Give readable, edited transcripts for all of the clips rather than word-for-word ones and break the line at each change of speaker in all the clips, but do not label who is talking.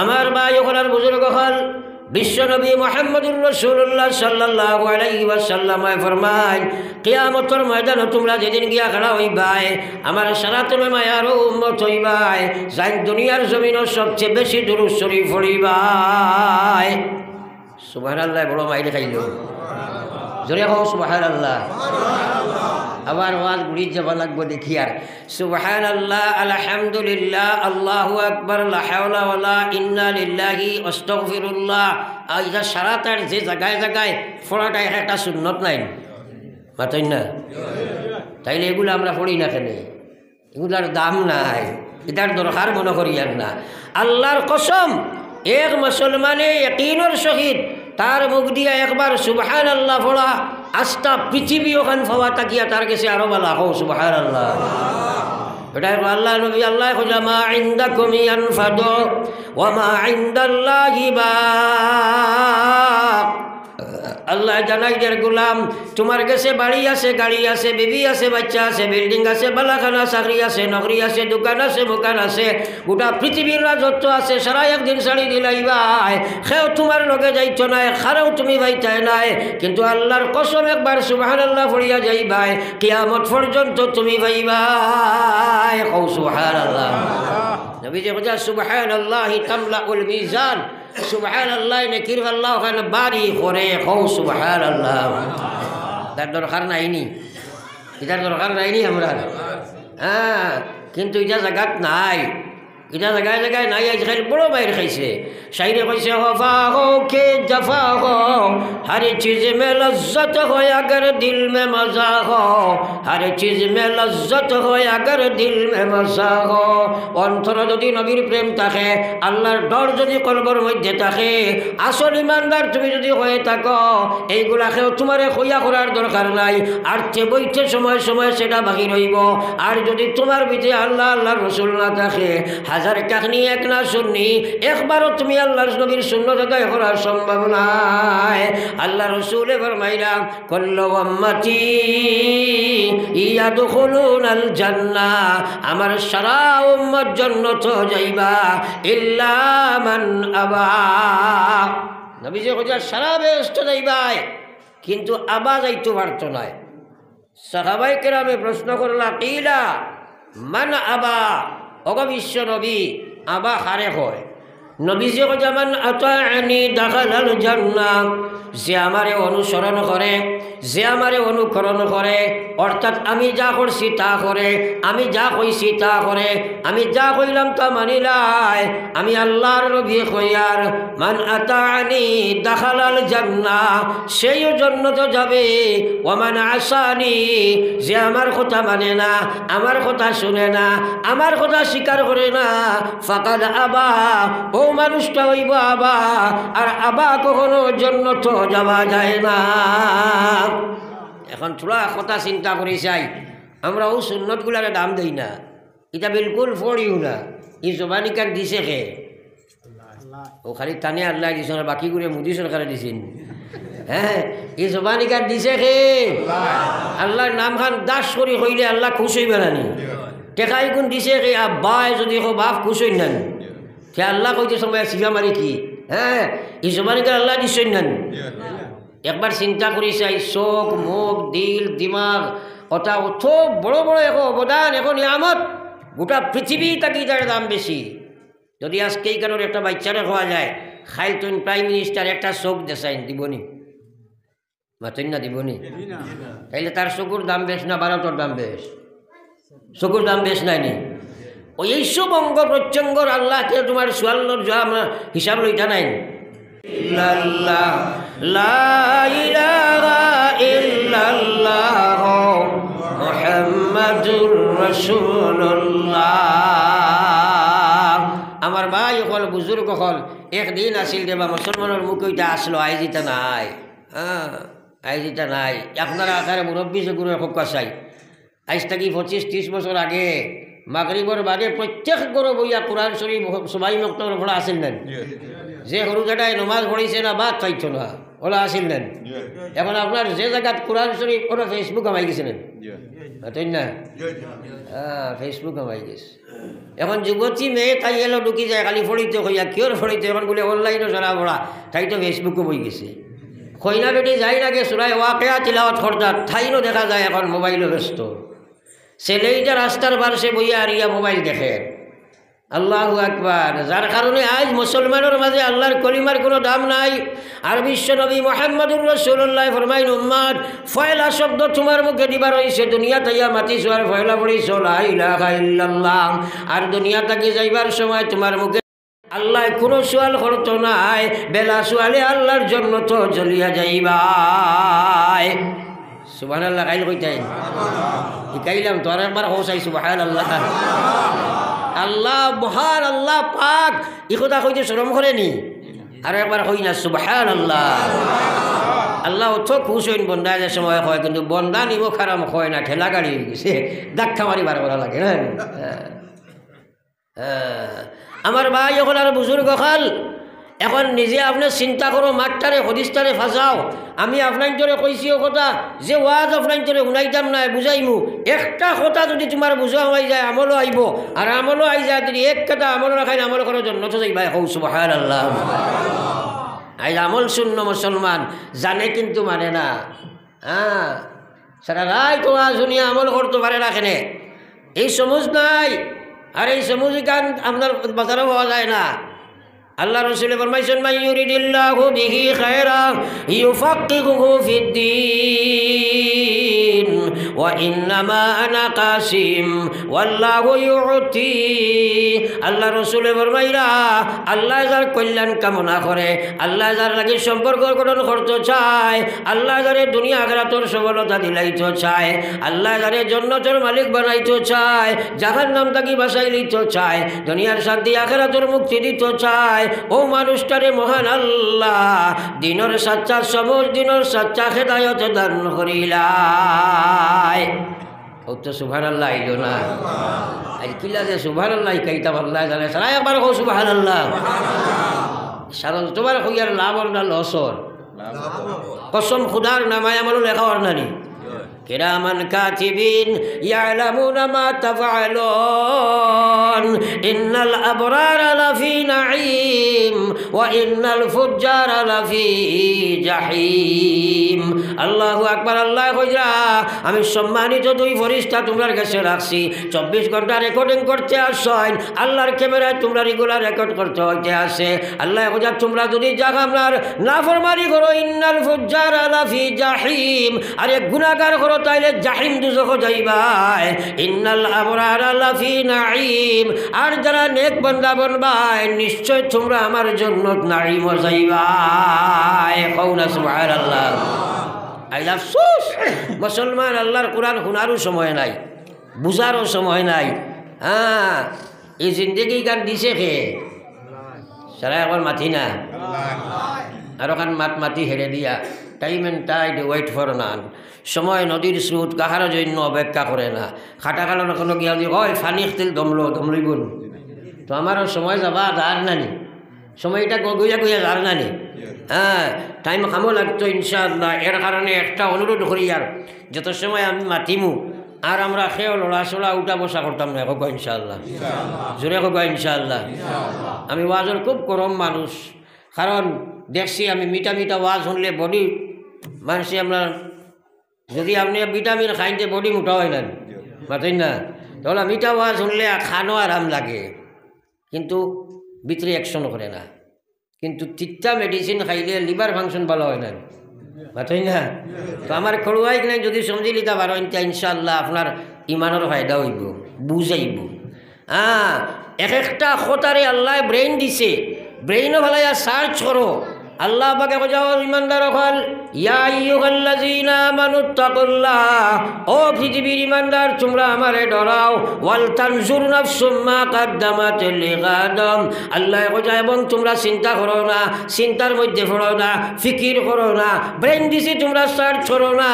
আমার ভাই ওখানের বুজুর্গ হল বিশ্বনবী মুহাম্মদুর রাসূলুল্লাহ সাল্লাল্লাহু আলাইহি ওয়াসাল্লাম ফরমায় কিয়ামতের ময়দানে তোমরা যেদিন গিয়া খাড়া হইবাই আমার সারা তুমি মায়ার উম্মত হইবাই যাই দুনিয়ার জমিনে সবচেয়ে বেশি দুরূদ শরীফ পড়িবাই সুবহানাল্লাহ বড় মাইরে খাইলো জোরে কও সুবহানাল্লাহ আবার ওয়াজ গুড়ি যাবা লাগবো দেখি আর সুবহানাল্লাহ আলহামদুলিল্লাহ আল্লাহু আকবার লা হাওলা ওয়ালা ইন্না লিল্লাহি আস্তাগফিরুল্লাহ আইজা সারাতার যে জায়গায় জায়গায় পড়াটা একটা সুন্নত নাই মাতাই না তাইলে এগুলো আমরা পড়ি না কেন এগুলার দাম নাই এটার দরকার মনে করি আর না আল্লাহর কসম এক মুসলমানে ইয়াকিনের সহিত তার মুখ দিয়া একবার সুবহানাল্লাহ পড়া আস্তা পৃথিবী ওখান ফাওয়া তাকিয়া তার কাছে আরো বলা হো সুবহানাল্লাহ এটা আল্লাহ নবী আল্লাহ খুঁজা মা ইনদাকুম ইয়ানফাদু ওয়া মা ইনদাল্লাহি বাক আল্লাহ জানাই দের গোলাম তোমার কাছে বাড়ি আছে গাড়ি আছে বিবি আছে বাচ্চা আছে বিল্ডিং আছে বালাখানা চাকরি আছে নকরি আছে দোকান আছে মোকান আছে গোটা পৃথিবীর রাজত্ব আছে সারা একদিন শাড়ি দিলাইবাই সেও তোমার লগে যাইতো নাই খারেও তুমি বাইতাই নাই কিন্তু আল্লাহর কসম একবার সুবহানাল্লাহ পড়িয়া যাইবাই কিয়ামত পর্যন্ত তুমি পাইবাই কও সুবহানাল্লাহ নবী যে বলেন সুবহানাল্লাহি তামলাউল মিজান সুবহানাল্লাহ নেকির আল্লাহ ওখানে বাড়ি করে কও সুবহানাল্লাহ তার দরকার নাইনি এটার দরকার নাইনি আমরা হ্যাঁ কিন্তু এটা জায়গাত নাই এটা জায়গায় জায়গায় নাই আজকাল বড় বাইর খাইছে শাইরে কইছে ওফা হো কে জফা হো हर चीज में लज्जत हो अगर दिल में मजा हो हर चीज में लज्जत हो अगर दिल में मजा हो অন্তর যদি নবীর প্রেম থাকে আল্লাহর ডর যদি কলবের মধ্যে থাকে আসল ইমানদার তুমি যদি হয়ে থাকো এইগুলাকেও তোমারে কইয়া করার দরকার নাই আর তে বইতে সময় সময় সেটা বাকি রইব আর যদি তোমার ভিতরে আল্লাহ আল্লাহর রাসূল না থাকে হাজার কাহিনী এক না শুননি একবারও তুমি আল্লাহর নবীর সুন্নাত আদায় করা সম্ভব নাই আল্লাহ রাসূল ফরমাইলা কুল্লু উম্মতি ইয়াদখুলুনাল জান্নাহ আমার সারা উম্মত জান্নাত যাইবা ইল্লা মান আবা নবী যে কইয়া সারা বেহেশত যাইবাই কিন্তু আবা যাইতে পারতো না সাহাবায়ে কেরামে প্রশ্ন করলা কিলা মান আবা ওগো বিশ্ব নবী আবা হারে হয় নবী যে কইয়া মান আতাআনি দাখালাল জান্নাহ যে আমারে অনুসরণ করে যে আমারে অনুকরণ করে অর্থাৎ আমি যা করছি তা করে আমি যা কইছি তা করে আমি যা কইলাম তা মানিলাই আমি আল্লাহর নবী কইয়ার মান আতাআনি দাখালাল জান্নাহ সেই জান্নাতে যাবে ওয়া মান আসানি যে আমার কথা মানে না আমার কথা শুনে না আমার কথা স্বীকার করে না ফাকাদ আবা ও মানুষটা হইব আবা আর আবা কখনো জান্নাত যাওয়া যায় না এখন থোড়া কথা চিন্তা করে চাই আমরা ও সুন্নতগুলারে দাম দেই না এটা বিলকুল পড়িও না ই জবানি কান দিছে খে ও খালি টানে আল্লাহ দিছ না বাকি করে মোদী সরকারে দিছেন হ্যাঁ এই জবানি কান দিছে খে আল্লাহর নাম খান দাস করি কইলে আল্লাহ খুশ হইবে না নি টেকাই গুণ দিছে খে আব্বাই যদি কো বাপ খুশ হই না কে আল্লাহ কইতে সময় সিগা মারি কি হ্যাঁ এই জবানি কান আল্লাহ দিছেন না একবার চিন্তা করি চাই চোখ মুখ দিল দিমাগ অথা অত বড় বড় এক অবদান এখন নিয়ামত গোটা পৃথিবী তাকি তার দাম বেশি যদি আজকে এই কারণে একটা বাচ্চারে খাওয়া যায় খাইল তুন প্রাইম মিনিস্টার একটা চোখ দেখাইন দিবনি মাতেন না দিবনি তাইলে তার চকুর দাম বেশ না ভারতের দাম বেশ চকুর দাম বেশ নাইনি ওই এইসব অঙ্গ প্রত্যঙ্গর আল্লাহকে তোমার সোয়াল্লর হিসাব লইটা নাই ইল্লাল্লাহ লা ইলাহা ইল্লাল্লাহ মুহাম্মাদুর রাসূলুল্লাহ আমার ভাই হল বুজুর্গ হল একদিন আসিল দেবা মুসলমানের মুখ ওইটা আসলো আইজিতা নাই হ্যাঁ আইজিতা নাই আপনারা আকারে মুরব্বী যে গুরু হোক চাই আজ থাকি 25-30 বছর আগে মাগরিবর বাদে প্রত্যেক গরু বইয়া কোরআন শরীফ সবাই মক্তবের পড়া আসেন না যে সরু জায়গায় নমাজ পড়িছে না বাদ পাইতো না ওলা আসিল নেন এখন আপনার যে জায়গাত কোরআন শরীফ ওরা ফেসবুক আমাই গেছিলেন তাই না হ্যাঁ ফেসবুক আমাই গেছে এখন যুবতী মেয়ে তাই এলো ঢুকি যায় খালি ফড়িতে হইয়া কিয়র ফড়িতে এখন বলে অনলাইনও চলা পড়া তাই তো ফেসবুকও বই গেছে কইনা বেটি যাই লাগে সুরায় ওয়াকিয়া তিলাওয়াত করতার ঠাইনও দেখা যায় এখন মোবাইলও ব্যস্ত ছেলেইটা রাস্তার পাশে বইয়া আর ইয়া মোবাইল দেখে আল্লাহু আকবার যার কারণে আজ মুসলমানের মাঝে আল্লাহর কলিমার কোনো দাম নাই আর বিশ্ব নবী মুহাম্মদুর রাসূলুল্লাহ ফরমাইন উম্মত ফয়লা শব্দ তোমার মুখে দিবার হইছে দুনিয়া তাইয়া মাটি সোয়ার ফয়লা পড়িছ লা ইলাহা ইল্লাল্লাহ আর দুনিয়া থেকে যাইবার সময় তোমার মুখে আল্লাহ কোনো সোয়াল করতো নাই বেলা সোয়ালে আল্লাহর জন্য তো জ্বলিয়া যাইবাই সুবহানাল্লাহ কাইল কইতাই শিকাইলাম তো আর একবার হোসাই সুবহানাল্লাহ আল্লাহ মহান আল্লাহ পাক ই কথা কইতে শরম করেনি আর একবার কই না সুবহানাল্লাহ আল্লাহ অত খুশ হইন বন্দা যে সময় হয় কিন্তু বন্দা নিব খারাপ হয় না ঠেলা গাড়ি গেছে ধাক্কা মারি বার করা লাগে না আমার ভাই এখন আর বুজুর্গ খাল এখন নিজে আপনি চিন্তা করো মাঠটারে হদিসটারে ফাঁসাও আমি আপনার ধরে কইছি ও কথা যে ওয়াজ আপনার ধরে শুনাইতাম না বুঝাইমু একটা কথা যদি তোমার বুঝা হয়ে যায় আমলও আইব আর আমলও আই যায় যদি এক কথা আমল রাখাই আমল করার জন্য তো যাই ভাই হৌ সুবহানাল্লাহ আই আমল শূন্য মুসলমান জানে কিন্তু মানে না হ্যাঁ সারা রাত ওয়াজ শুনিয়া আমল করতে পারে না কেনে এই সমুজ নাই আর এই সমুজ গান আপনার বাজারে পাওয়া যায় না আল্লাহ রাসূল ফরমাইছেন মান ইউরিদিল্লাহু বিহি খায়রা ইউফাক্কিহুহু ফিদ্দীন ওয়া ইন্নামা আনা কাসিম ওয়াল্লাহু ইউতি আল্লাহ রাসূল ফরমাইরা আল্লাহ যার কল্যাণ কামনা করে আল্লাহ যার লাগি সম্পর্ক গঠন করতে চায় আল্লাহ যারে দুনিয়া আখিরাতের সফলতা দিলাইতে চায় আল্লাহ যারে জান্নাতের মালিক বানাইতে চায় জাহান্নাম থেকে বাঁচাই লইতে চায় দুনিয়ার শান্তি আখিরাতের মুক্তি দিতে চায় ও মানুষটারে মহান আল্লাহ দিনের সচ্চা সমুজ দিনের সচ্চা হেদায়ত দান করিলাই ও তো সুবহানাল্লাহ আইলো না আজ কিলা যে সুবহানাল্লাহ কাইতা আল্লাহ জানে সারা একবার কও সুবহানাল্লাহ সারা তোমার কইয়ার লাভ আর না লসর কসম খুদার নামায় আমল লেখা আর নানি কিরামান কাতিবিন ইয়ালামুনা মা তাফআলুন ইন্নাল আবরারা লাফি নাঈম ওয়া ইন্নাল ফুজ্জারা লাফি জাহিম আল্লাহু আকবার আল্লাহ কইরা আমি সম্মানিত দুই ফেরেশতা তোমার কাছে রাখছি 24 ঘন্টা রেকর্ডিং করতে আসেন আল্লাহর ক্যামেরায় তোমরা রেগুলার রেকর্ড করতে হইতে আসে আল্লাহ কইরা তোমরা যদি জাহান্নামের নাফরমানি করো ইন্নাল ফুজ্জারা লাফি জাহিম আর এক গুনাহগার করো তাইলে জাহিম দুজখ যাইবাই ইন্নাল আবরারা লাফি নাঈম আর যারা নেক বান্দা বনবাই নিশ্চয় তোমরা আমার জান্নাত নাঈম যাইবাই কওনা সুবহানাল্লাহ আই আফসোস মুসলমান আল্লাহর কোরআন শোনারও সময় নাই বুঝারও সময় নাই হ্যাঁ এই জিন্দগি গান দিছে কে সারা এখন মাতি না আর ওখান মাতি হেরে দিয়া time and tide wait for none সময় নদীর স্রোত কাহার জন্য অপেক্ষা করে না খাটা কালো কোনো গিয়া দিয়ে হয় ফানি খেল দমলইবন তো আমারও সময় যাবা যার নানি সময়টা গইয়া গইয়া যার নানি হ্যাঁ টাইম খামো লাগতো ইনশাআল্লাহ এর কারণে একটা অনুরোধ করি আর যত সময় আমি মাতিমু আর আমরা খেয়েও লড়াচড়া উঠা বসা করতাম না কবা ইনশাআল্লাহ জোরে কবা ইনশাআল্লাহ আমি ওয়াজের খুব গরম মানুষ কারণ দেখছি আমি মিঠা মিঠা ওয়াজ শুনলে বডি মানুষ আমরা যদি আপনি ভিটামিন খাইতে বডি মোটা হয় না মাতেন না তাহলে মিঠা ওয়াজ শুনলে খানো আরাম লাগে কিন্তু ভিতরে অ্যাকশন করে না কিন্তু তিক্তা মেডিসিন খাইলে লিভার ফাংশন ভালো হয় না মাতেন না তো আমার খড়ুয়াই নাই যদি সমঝি লিতা পারো ইনশাআল্লাহ আপনার ইমানের ফায়দা হইব বুঝাইব এক একটা খতারে আল্লাহ ব্রেইন দিছে ব্রেইনও ভালাইয়া সার্চ করো আল্লাহ পাকে কইযাও ইমানদার হল ইয়া আইয়ুহাল্লাযীনা আমানুত্তাকুল্লাহ ও পৃথিবীর ইমানদার তোমরা আমারে ডরাও ওয়াল তানজুর নাফসুম মা কাদ্দামাত লিগাদাম আল্লাহ কইযাও এবং তোমরা চিন্তা করো না চিন্তার মধ্যে পড়ো না ফিকির করো না ব্রেন দিছি তোমরা সার্চ করো না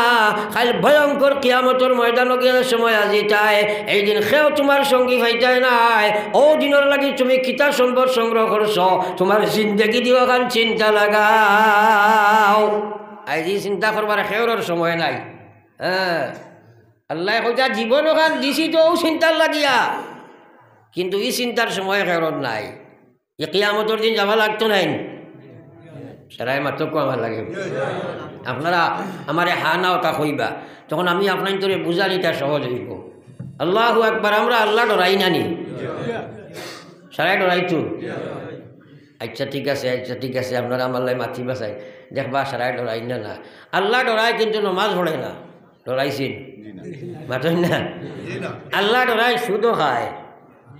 খালি ভয়ঙ্কর কিয়ামতের ময়দানে গিয়ে সময় আজিতায় এই দিন খেও তোমার সঙ্গী পাইতাই নাই ও দিনের লাগি তুমি কিতা সম্পদ সংগ্রহ করছো তোমার জিন্দেগি দিও খান চিন্তা লাগাও আজ চিন্তা করবার খেওর সময় নাই হ্যাঁ আল্লাহ কইতা জীবন ওখান দিছি তো চিন্তার লাগিয়া কিন্তু এই চিন্তার সময় খেওর নাই এ কিয়ামতের দিন যাওয়া লাগতো নাই সারাই মাত্র আমার লাগে আপনারা আমার হানাও তা কইবা তখন আমি আপনার তোরে বুঝানিটা সহজ হইব আল্লাহু আকবার আমরা আল্লাহ ডরাই নানি সারাই ডরাইতো আচ্ছা ঠিক আছে আপনারা আমার লাই মাথি বাসাই দেখবা সারাই ডরাই না আল্লাহ ডরায় কিন্তু নমাজ পড়ে না ডরাইছেন মাতই না আল্লাহ ডরায় সুদও খায়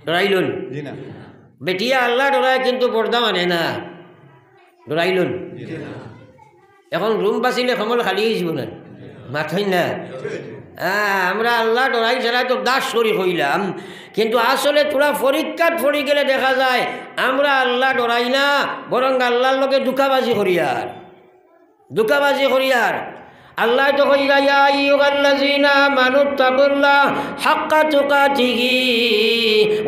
ডরাইলুন বেটিয়া আল্লাহ ডরায় কিন্তু পর্দা মানে না ডরাইলুন এখন রুম বাঁচিলে সমল খালি হয়েছিল না মাতই না আমরা আল্লাহ ডরাই ছাড়াই তো দাস করি হইলাম কিন্তু আসলে তোরা পরীক্ষাত পড়ি গেলে দেখা যায় আমরা আল্লাহ ডরাই না বরং আল্লাহর লোকে দুঃখাবাজি করিয়ার আল্লাহ তো কইরা ইয়া আইয়ুহাল্লাযীনা আমানুত্তাকুল্লাহ হাক্কা তুকাতিহি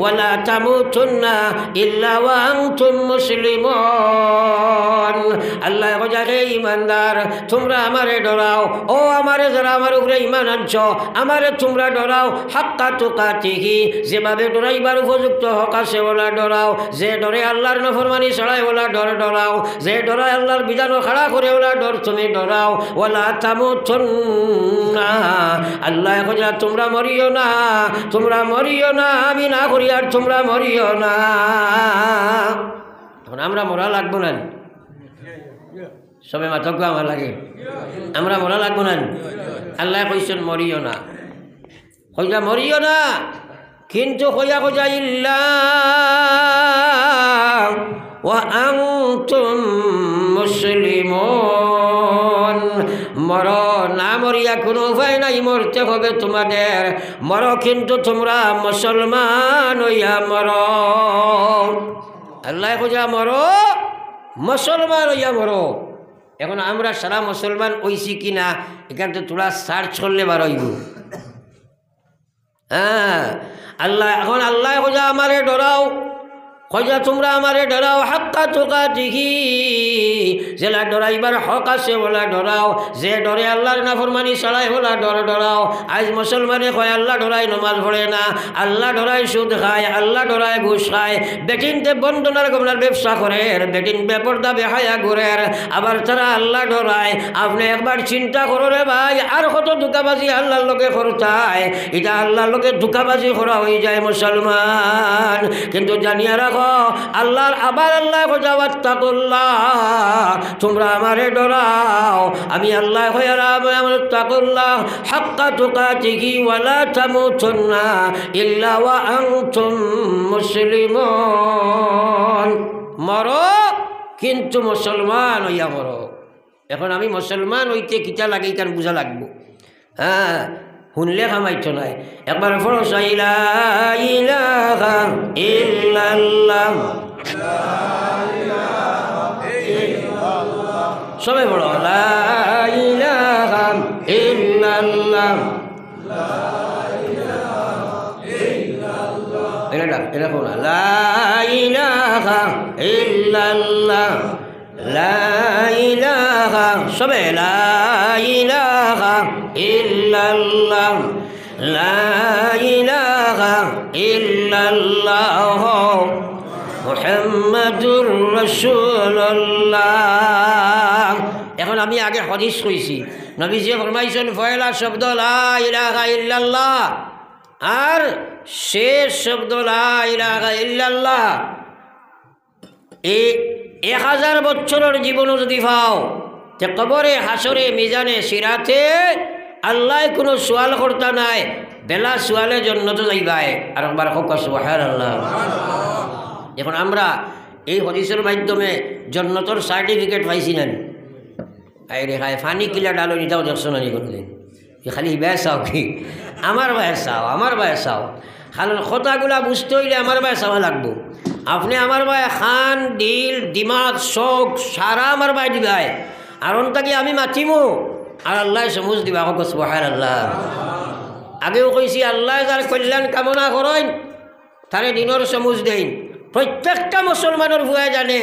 ওয়া লা তামুতুন্না ইল্লা ওয়া আনতুম মুসলিমুন আল্লাহ কইরা হে ঈমানদার তোমরা আমারে ডরাও ও আমারে যারা আমার উপরে ঈমান আনছো আমারে তোমরা ডরাও হাক্কা তুকাতিহি যেভাবে ডরাইবার উপযুক্ত হক আছে ওলা ডরাও যে ডরে আল্লাহর নাফরমানি ছাড়াই ওলা ডরাও যে ডরে আল্লাহর বিধান খাড়া করে ওলা ডর তুমি ডরাও ওয়ালা আল্লাহ কইরা তোমরা মরিও না আমি না করি আর তোমরা মরিও না এখন আমরা মরা লাগবো না সবে মাতক আমার লাগে আমরা মরা লাগবো না আল্লাহ কইছেন মরিও না কিন্তু কইয়া ইল্লা ওয়া আনতুম মুসলিমুন মর না মরিয়া কোনো উপায় নাই মরতে হবে তোমাদের মর কিন্তু তোমরা মুসলমান হইয়া মর আল্লাহ কইয়া মর মুসলমান হইয়া মর এখন আমরা সারা মুসলমান হইছি কিনা এখান তো তোরা সার্চ করলে বার হইব হ্যাঁ আল্লাহ কইয়া আমারে ডরাও কইয়া তোমরা আমারে ডরাও হাক্কা তুকাতিহি যেলা ডরাইবার হক আছে ওলা ডরাও যে ডরে আল্লাহর নাফরমানি ছাড়াই ওলা ডরাও আজ মুসলমানে কয় আল্লাহ ডরাই নমাজ পড়ে না আল্লাহ ডরাই সুদ খায় আল্লাহ ডরাই ঘুষ খায় বেটিনতে বন্ধনার গমনার ব্যবসা করে বেটিন বেপর্দা বেহায়া ঘুরের আবার তারা আল্লাহ ডরায় আপনি একবার চিন্তা করো রে ভাই আর কত ধোঁকাবাজি আল্লাহর লোকে করতায় এটা আল্লাহর লোকে ধোঁকাবাজি করা হয়ে যায় মুসলমান কিন্তু জানিয়া রাখো আল্লাহর আবার আল্লাহ ওয়াত্তাকুল্লাহ তোমরা আমারে ডরাও আমি আল্লাহ ওয়াত্তাকুল্লাহ হাক্কা তুকাতিহি ওয়া লা তামুতুন্না ইল্লা ওয়া আনতুম মুসলিমুন মরো কিন্তু মুসলমান হইয়া মরো এখন আমি মুসলমান হইতে কিতা লাগে কারণ বুঝা লাগবো হ্যাঁ শুনলে খামাইতো নাই একবার ফরস লা ইলাহা ইল্লাল্লাহ সবে বড় লা ইলাহা ইল্লাল্লাহ এটা কোন লা ইলাহা ইল্লাল্লাহ লা ইলাহা সবে লা ইলাহা ইল্লাল্লাহ লা ইলাহা ইল্লাল্লাহ মুহাম্মাদুর রাসূলুল্লাহ এখন আমি আগে হাদিস কইছি নবীজি ফরমাইছেন পয়লা শব্দ লা ইলাহা ইল্লাল্লাহ আর শেষ শব্দ লা ইলাহা ইল্লাল্লাহ এই 1000 বছরের জীবনও যদি পাও তে কবরে হাসরে মিজানে সিরাতে আল্লাহ কোনো সোয়াল করতা নাই বেলা সোয়ালের জন্য তো যাইবাই আর একবার হোক সুবহানাল্লাহ এখন আমরা এই হদিসের মাধ্যমে জন্নতর সার্টিফিকেট পাইছি নেন আই রে খায় ফানি কিলা ডালো নিতাও দেখছো না নি কোনোদিন খালি ব্যয় চাও কি আমার ব্যয় চাও কারণ কথাগুলা বুঝতে হইলে আমার ব্যয় চাওয়া লাগবো আপনি আমার ব্যয় খান দিল দিমাগ চোখ সারা আমার ব্যয় দিবাই আর অন্তাকে আমি মাতিমো আর আল্লাহ সমুজ দিবা সুবহানাল্লাহ আগেও কইছি আল্লাহ যার কল্যাণ কামনা করেন তারে দিনের সমুজ দেন প্রত্যেকটা মুসলমানের ভুয়া জানে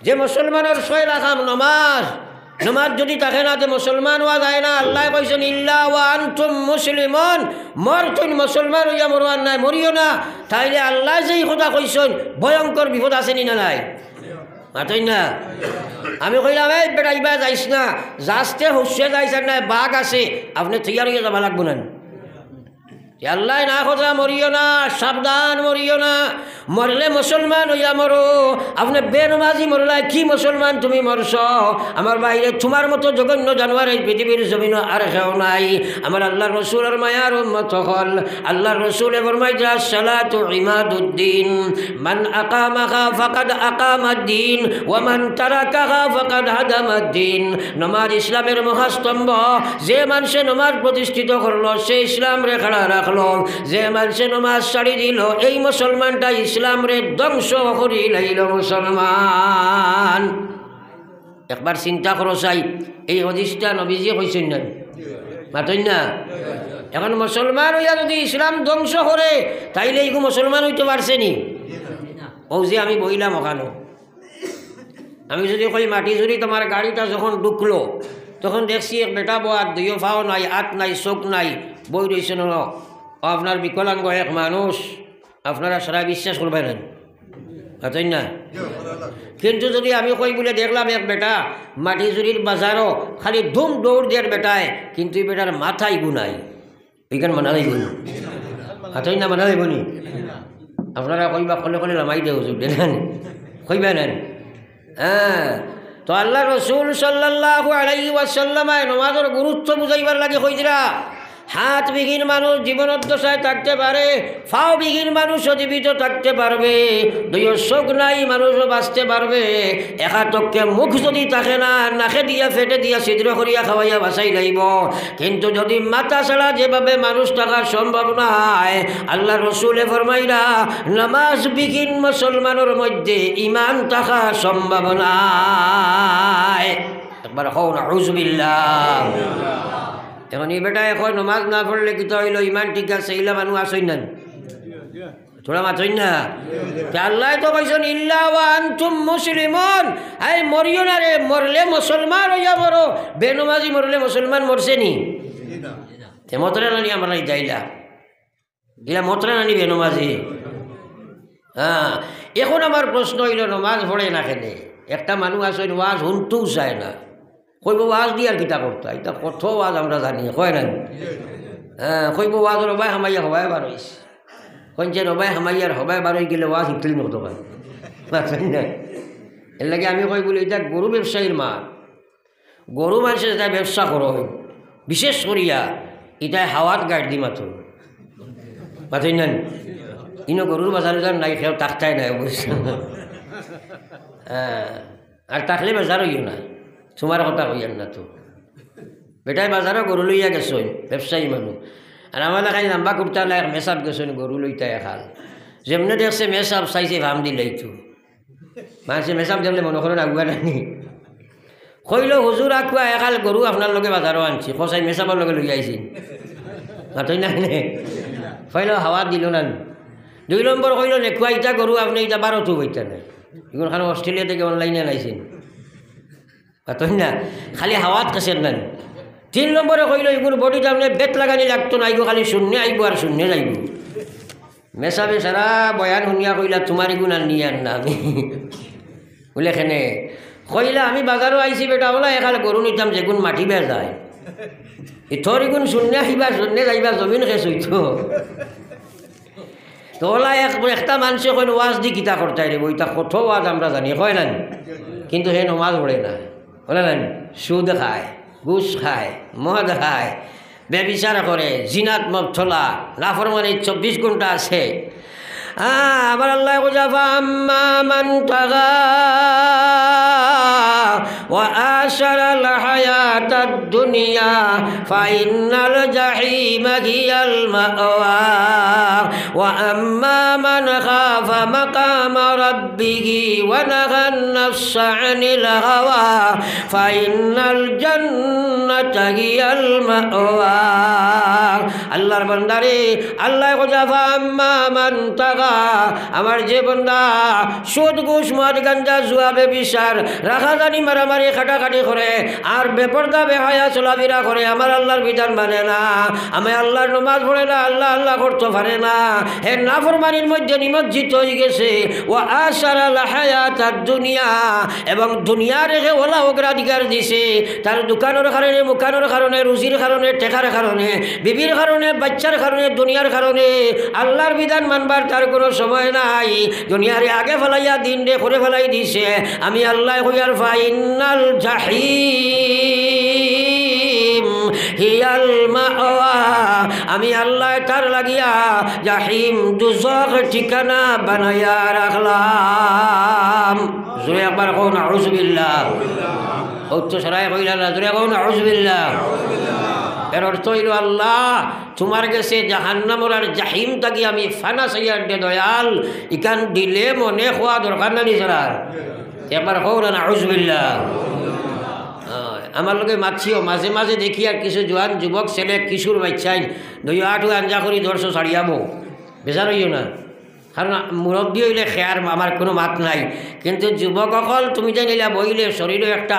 যে মুসলমানের 6 রাকাত নামাজ যদি থাকে না তো মুসলমান হওয়া যায় না আল্লাহ কইছেন ইল্লা ওয়া আনতুম মুসলিমুন মরতুন মুসলমান হইয়া মরওয়ার নাই মরিও না তাইলে আল্লাহ যেই কথা কইছেন ভয়ঙ্কর বিপদ আছে নি না নাই মাতই না আমি কইলাম এই বেটা ইবা যাইস না যাস্তে হুসে যাইছেন না বাঘ আছে আপনি তৈয়ার হইয়া যাবা লাগবো না আল্লাহ না কথা মরিও না সাবধান মরিও না মরলে মুসলমান হইয়া মরো আপনি বেনমাজি মরলাই কি মুসলমান তুমি মরছ আমার বাইরে তোমার মতো জঘন্য জানোয়ার এই পৃথিবীর জমিন আর কেউ নাই আমার আল্লাহ রসুলের মায়ার উম্মত হল আল্লাহ রসুলে ফরমাইছে আসসালাতু ইমাদুদ্দিন মান আকামাহা ফাকাদ আকামাদ্দিন ওয়া মান তারাকাহা ফাকাদ হাদামাদ্দিন নামাজ ইসলামের মহাস্তম্ভ যে মানুষে নামাজ প্রতিষ্ঠিত করলো সে ইসলাম রে খাড়া রাখলো যে মানুষে নামাজ ছাড়ি দিল এই মুসলমানটা ইসলাম রে ধ্বংস করি লাইল মুসলমান একবার চিন্তা করো চাই এই হাদিসটা নবীজি কইছেন না মাতই না এখন মুসলমান হইয়া যদি ইসলাম ধ্বংস করে তাইলে এইগো মুসলমান হইতে পারছে নি ও যে আমি বইলাম ওখানে আমি যদি কই মাটি জুড়ি তোমার গাড়িটা যখন ঢুকলো তখন দেখছি এক বেটা বয়াত দুইও ফাও নাই হাত নাই চোখ নাই বই রয়েছে ন আপনার বিকলাঙ্গ এক মানুষ আপনারা সারা বিশ্বাস করবেন তাই না কিন্তু যদি আমি কই বলে দেখলাম এক বেটা মাটিজুরির বাজারও খালি ধুম দৌড় দেওয়ার বেটায় কিন্তু এই বেটার মাথায় গুনাই এইখান মানা যাইব হাতই না মানা যাইব নি আপনারা কইবা কলে কলে লামাই দেও দেন কইবা নেন হ্যাঁ তো আল্লাহ রসুল সাল্লাল্লাহু আলাইহি ওয়াসাল্লাম নমাজের গুরুত্ব বুঝাইবার লাগে কইরা হাত বিহীন মানুষ জীবনোদ্দশায় থাকতে পারে ফাও বিহীন মানুষও জীবিত থাকতে পারবে দুইও চোখ নাই মানুষও বাঁচতে পারবে একাতককে মুখ যদি থাকে না নাকে দিয়া ফেটে দিয়া ছিদ্র করিয়া খাওয়াইয়া বাঁচাই যাইব কিন্তু যদি মাথা ছাড়া যেভাবে মানুষ থাকা সম্ভব নয় আল্লাহ রসুলে ফরমাইরা নামাজ বিহীন মুসলমানের মধ্যে ইমান থাকা সম্ভব নয় একবার হও না আউযুবিল্লাহ এখন এই বেটা এখন নমাজ না পড়লে কি তো হইল ইমান ঠিক আছে এইলা মানুষ আসই না থোড়া মাতই না আল্লাহ তো কইছেন ইল্লা ওয়া আনতুম মুসলিমুন এই মরিও না রে মরলে মুসলমান হইয়া মরো বেনমাজি মরলে মুসলমান মরছে নি তে মতরে নানি আমরা যাইলা ইলা মতরে নানি বেনমাজি হ্যাঁ এখন আমার প্রশ্ন হইল নমাজ পড়ে না কেনে একটা মানুষ আছে ওয়াজ শুনতেও চায় না কইব ওয়াজ দিয়ে আর কিতা করতে এটা কত ওয়াজ আমরা জানি কয় না হ্যাঁ কইব ওয়াজ রবাই হামাইয়া হবাই বার হয়েছে কইছে রবাই হামাইয়ার হবাই বার হয়ে গেলে ওয়াজ ইতলি নতো পারে না এর লাগে আমি কই বলি এটা গরু ব্যবসায়ীর মা গরু মানুষের যেটা ব্যবসা করো বিশেষ করিয়া এটা হাওয়াত গাড় দি মাত্র মাথই নেন ইনো গরুর বাজারে যান নাই খেয়েও তাকতাই নাই অবশ্য হ্যাঁ আর তাকলে বাজার হইও না তোমার কথা কইয়ার না তো বেটাই বাজারও গরু লইয়া গেছই ব্যবসায়ী মানুষ আর আমার এলাকায় নাম্বা কুর্তা লাগ মেসাপ গেছই গরু লইতাই এখাল যেমনে দেখছে মেসাপ চাইছে ভাম দিলেই তো মানুষে মেসাপ দেখলে মনে করেন আগুয়া নানি কইল হুজুর আগুয়া এখাল গরু আপনার লগে বাজারও আনছি সচাই মেসাপর লগে লই আইছি মাতই না কইল হাওয়া দিল না 2 নম্বর কইল নেকুয়া ইটা গরু আপনি ইটা 12 বইতা না এখন খান অস্ট্রেলিয়া থেকে অনলাইনে আনাইছেন মাতই না খালি হাওয়াত কাছের না 3 নম্বরে কইল এগুলো বডি টামনে বেত লাগানি লাগতো না এগুলো খালি শূন্য আইব আর শূন্য যাইব মেসাবে সারা বয়ান শুনিয়া কইলা তোমার এগুলো আর নিয়ে আন না আমি বলে এখানে কইলা আমি বাজারও আইছি বেটা বলা এখানে গরু নিতাম যেগুন মাটি বের যায় ইথর এগুন শূন্য আহিবা শূন্য যাইবা জমিন খেস হইতো তো ওলা একটা মানুষে কইন ওয়াজ দি কিতা করতে রে বইটা কত ওয়াজ আমরা জানি কয় না কিন্তু হে নমাজ পড়ে না বলে না সুদ খায় ঘুষ খায় মদ খায় ব্যভিচার করে জিনাত মবতলা লাফরমানি 24 ঘন্টা আছে আমার আল্লাহ বুঝাফা আম্মা মান তাগা وآثر الحياة الدنيا فإن الجحيم هي المأوى وأما من خاف مقام ربه ونهى النفس عن الهوى فإن الجنة هي المأوى আল্লাহর বান্দারে আল্লাহ কোজাফা আম্মা মান তাগা আমার যে বান্দা সুদ ঘুষ মদ গাঞ্জা জুয়া বেবিচার রাখাজানি মারামারি খাটাখাটি করে আর বেপরদা বেহায়া চলাফেরা করে আমার আল্লাহর বিধান মানে না আমি আল্লাহর নামাজ পড়ে না আল্লাহ আল্লাহ করতে পারে না হে নাফরমানির মধ্যে নিমজ্জিত হয়ে গেছে ও আশারাল হায়াতাদ দুনিয়া এবং দুনিয়া রেখে ওলা অগ্রাধিকার দিছে তার দোকানের কারণে মুখানোর কারণে রুজির কারণে টেকার কারণে বিবির কারণে বাচ্চার কারণে দুনিয়ার কারণে আল্লাহর বিধান মানবার তার কোনো সময় নাই দুনিয়ারে আগে ফেলাইয়া দিন রে করে ফেলাই দিছে আমি আল্লাহ হইয়ার ফাইনাল জাহিম হিয়াল মাওয়া আমি আল্লাহ তার লাগিয়া জাহিম দুজখ ঠিকানা বানাইয়া রাখলাম জোরে একবার কোন আউযু বিল্লাহ উচ্চ সরাই কইলা না জোরে কোন আউযু বিল্লাহ এর অর্থ হইল আল্লাহ তোমার কাছে জাহান্নামর আর জাহিম থাকি আমি ফানা সাইয়ার দে দয়াল ইকান দিলে মনে খোয়া দরকার না নিজের একবার হোক না আউযু বিল্লাহ আমার লোকে মাছিও মাঝে মাঝে দেখি আর কিছু জোয়ান যুবক ছেলে কিশোর বাচ্চাই 2-8 আঞ্জা করি 100 ছাড়িয়াবো বেজার হইও না কারণ মুরব্বী হইলে খেয়ার আমার কোনো মাত নাই কিন্তু যুবক অকল তুমি যে নিলা বইলে শরীরে একটা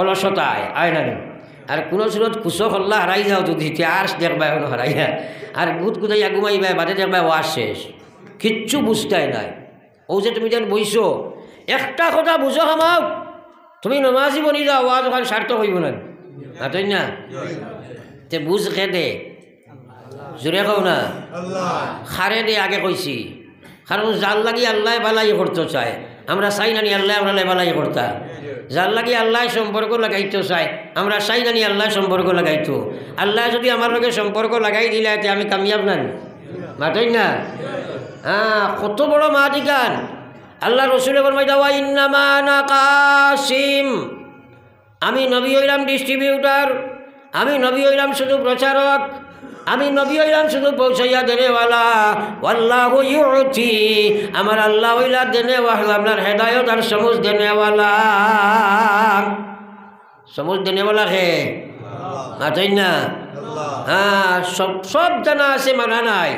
অলসতা আয় না আর কোনো সুরত কুশো হল্লা হারাই যাও যদি আর দেখবা এখন হারাইয়া আর গুদ গুদাইয়া ঘুমাইবা বাদে দেখবা ওয়াশ শেষ কিচ্ছু বুঝতেই নাই ও যে তুমি যেন বইছো একটা কথা বুঝো খামাও তুমি নমাজি বনি যাও ওয়াজ ওখানে সার্থক হইব না তাই না তে বুঝ খেদে জোরে কও না খারে দে আগে কইছি কারণ জাল লাগি আল্লাহ বালাই করতে চায় আমরা চাই নানি আল্লাহ আমরা বালাই করতা জাল লাগি আল্লাহ সম্পর্ক লাগাইতে চাই আমরা চাই নানি আল্লাহ সম্পর্ক লাগাইতো আল্লাহ যদি আমার লগে সম্পর্ক লাগাই দিলে এতে আমি কামিয়াব না মাতই না কত বড় মাদিকান আল্লাহ রসুল ফরমাই দাওয়া ইন্নামা আনা কাসিম আমি নবী হইলাম ডিস্ট্রিবিউটার আমি নবী হইলাম শুধু প্রচারক আমি নবী হইলাম শুধু পৌঁছাইয়া দেনেওয়ালা আল্লাহু ইউতি আমার আল্লাহ হইলা দেনেওয়ালা আপনার হেদায়ত আর সমুজ দেনেওয়ালা সমুজ দেনেওয়ালা হে মাতই না সব জানা আছে মানা নাই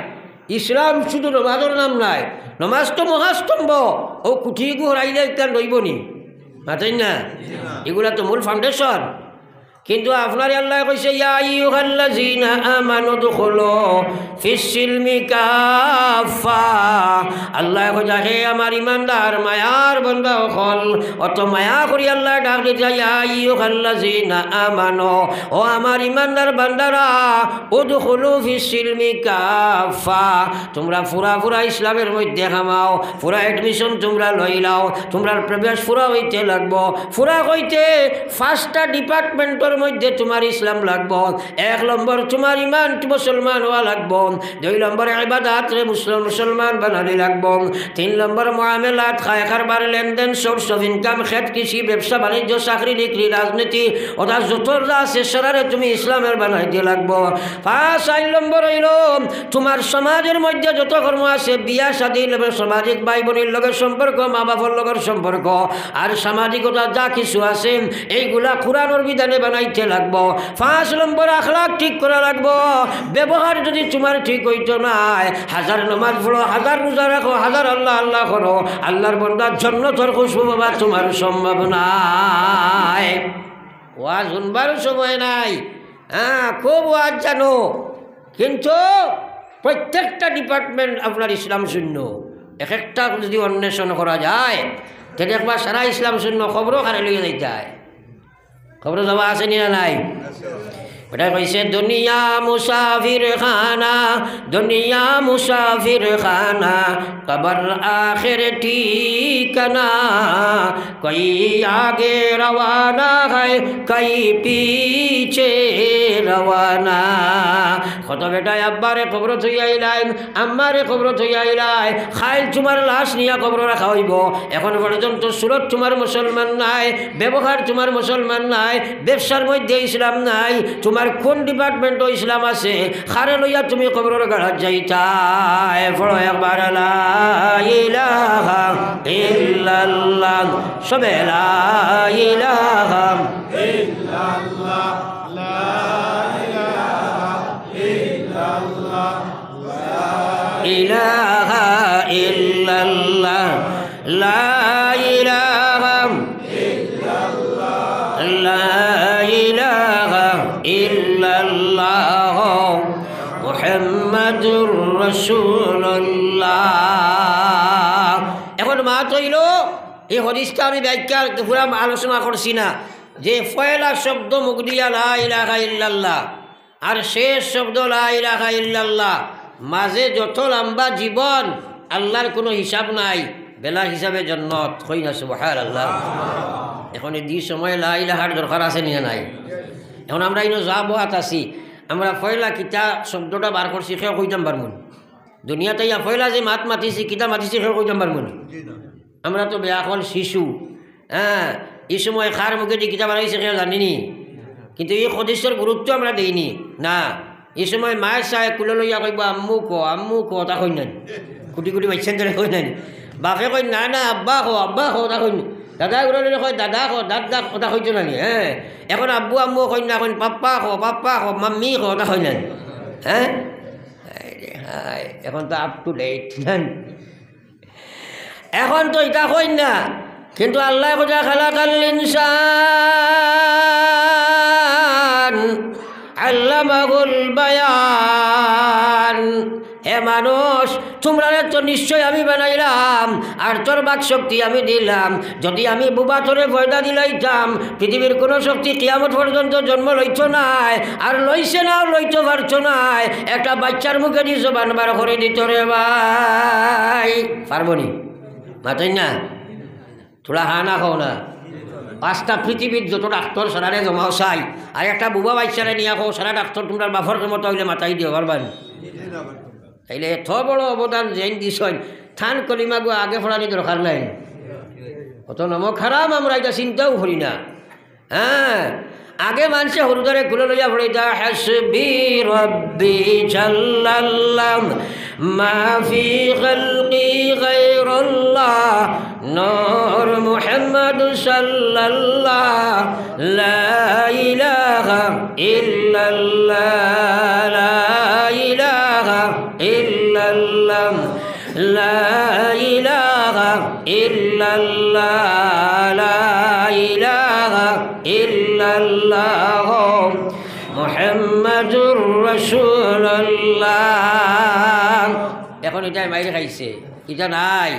ইসলাম শুধু নমাজের নাম নাই নমাজ তো মহাস্তম্ভ ও কুঠি গুহরাইলে একটা লইবনি মাতই না এগুলা তো মূল ফাউন্ডেশন কিন্তু আপনার আল্লাহ কইছে ইয়া আইয়ুহাল্লাযীনা আমানু দুখুলু ফিস-সিলমি কাফা আল্লাহ কইছে হে আমার ইমানদার মায়ার বান্দা হল অত মায়া করি আল্লাহ ডাক দিছে ইয়া আইয়ুহাল্লাযীনা আমানু ও আমার ইমানদার বান্দারা উদখুলু ফিস-সিলমি কাফা তোমরা পুরা ইসলামের মধ্যে খামাও পুরা এডমিশন তোমরা লইলাও তোমরা প্রবেশ পুরা হইতে লাগবো পুরা হইতে 5টা ডিপার্টমেন্টের মধ্যে তোমার ইসলাম লাগবো 1 নম্বর তোমার ইমান মুসলমান হওয়া লাগবো 2 নম্বর ইবাদত রে মুসলমান বানানি লাগবো 3 নম্বর মুআমালাত খায় কারবার লেনদেন সোর্স অফ ইনকাম খেত কৃষি ব্যবসা বাণিজ্য চাকরি বিক্রি রাজনীতি ওটা যত আছে সরারে তুমি ইসলামের বানাইতে লাগবো 5 নম্বর হইল তোমার সমাজের মধ্যে যত কর্ম আছে বিয়া শাদী সামাজিক ভাই বোনের লগের সম্পর্ক মা বাবার লগের সম্পর্ক আর সামাজিকতা যা কিছু আছে এইগুলা কোরআনের বিধানে বানাইতে লাগবো 5 নম্বর আখলাক ঠিক করা লাগবো ব্যবহার যদি তোমার ঠিক হইতো নাই 1000 নামাজ পড়ো 1000 রোজা রাখো 1000 আল্লাহ আল্লাহ করো আল্লাহর বান্দার জান্নাতের খুশবু পাবা তোমার সম্ভব নাই ওয়াজ শুনবার সময় নাই খুব ওয়াজ জানো কিন্তু প্রত্যেকটা ডিপার্টমেন্ট আপনার ইসলাম শূন্য এক একটা যদি অন্বেষণ করা যায় তাহলে একবার সারা ইসলাম শূন্য খবরও খারে লইয়া যাইতে হয় খবর যাওয়া আছে না নাই এটা কইছে দুনিয়া মুসাফির খানা, দুনিয়া মুসাফির খানা, কবর আখির ঠিকানা, কই আগে রওয়ানা হয় কই পিছে রওয়ানা। কত বেটায় আব্বারে কবর থই আইলাই, আম্মারে কবর থই আইলাই, খাইল তোমার লাশ নিয়া কবর রাখা হইব। এখন পর্যন্ত সুরত তোমার মুসলমান নাই, ব্যবহার তোমার মুসলমান নাই, ব্যবসার মধ্যে ইসলাম নাই, তোমার কোন ডিপার্টমেন্টও ইসলাম আছে, খারে লইয়া তুমি কবরের গাড়াত যাইতাই। পড়ো একবার লা ইলাহা ইল্লাল্লাহ, সবে লা ইলাহা ইল্লাল্লাহ, লা ইলাহা ইল্লাল্লাহ, ইলাহা ইল্লাল্লাহ, লা ইলাহা ইল্লাল্লাহ, লা ইলাহা ইল্লাল্লাহ, মুহাম্মাদুর রাসূলুল্লাহ। এখন মা তৈল এই হদিসটা আমি ব্যাখ্যা পুরা আলোচনা করছি না, যে পয়লা শব্দ মুখ দিয়া লা ইলাহা ইল্লাল্লাহ আর শেষ শব্দ লা ইলাহা ইল্লাল্লাহ, মাঝে যত লম্বা জীবন আল্লাহর কোনো হিসাব নাই, বেলা হিসাবে জন্নত হই না সুবহানাল্লাহ। এখন এই দুই সময় লা ইলাহার দরকার আছে নিয়ে নাই। এখন আমরা ইনো যা বাত আছি, আমরা পয়লা কিতা শব্দটা বার করছি সেও কইতাম পারমুন, দুনিয়াতে ইয়া পয়লা যে মাত মাতিছি কিতা মাতিছি সেও কইতাম পারমুন। আমরা তো বেয়াকল শিশু, হ্যাঁ, এই সময় খার মুখে যে কিতা বানাইছে কেউ জানিনি, কিন্তু এই সদস্যর গুরুত্ব আমরা দিইনি না। এই সময় মায়ের চায় কুলে লইয়া কইব আম্মু কো তা কই নাই, কুটি কুটি বাচ্চান ধরে কই নাই, বাপে কই না না আব্বা কো তা কই, দাদা উড়লে কয় দাদা কো দাদা কথা কইতো না। হ্যাঁ, এখন আব্বু আম্মু কই না, কই পাপ্পা কো মাম্মি কো তা কই নাই। হ্যাঁ, এখন তো আপ টু ডেট, এখন তো এটা কই না, কিন্তু আল্লাহ কথা খালাকাল ইনসান আল্লামাহুল বায়ান। হে মানুষ, তোমরা তো নিশ্চয় আমি বানাইলাম আর তোর বাক শক্তি আমি দিলাম। যদি আমি বুবা তোরে পয়দা দিলাইতাম, পৃথিবীর কোনো শক্তি কিয়ামত পর্যন্ত জন্ম লইত নাই, আর লইছে না লইতে পারছো নাই। একটা বাচ্চার মুখে দিয়ে জবান বার করে দিত রে ভাই, পারবনি মাতাই না, তোরা হা না খাও না। পাঁচটা পৃথিবীর যত ডাক্তার সারারে জমাও চাই, আর একটা বুবা বাচ্চারে নিয়ে খাও, সারা ডাক্তার তোমরা বাফর ক্ষমতা হইলে মাথায় দিও পারবেন। তাইলে এত বড় অবদান জেন দিস, থান কলিমা গো আগে ফোড়ানি দরকার নাই। অত নমক খারাপ আমরা এটা চিন্তাও করি না। হ্যাঁ, আগে মানুষে হরুদারে খুলে লইয়া পড়িতা হাসবি রব্বি জাল্লাল্লাহ মা ফি খালকি গায়রুল্লাহ নূর মুহাম্মদ সাল্লাল্লাহ লা ইলাহা ইল্লাল্লাহ, লা ইলাহা ইল্লাল্লাহ, লা ইলাহা ইল্লাল্লাহ, লা ইলাহা ইল্লাল্লাহ মুহাম্মাদুর রাসূলুল্লাহ। এখন এটাই মাইরে খাইছে, এটা নাই।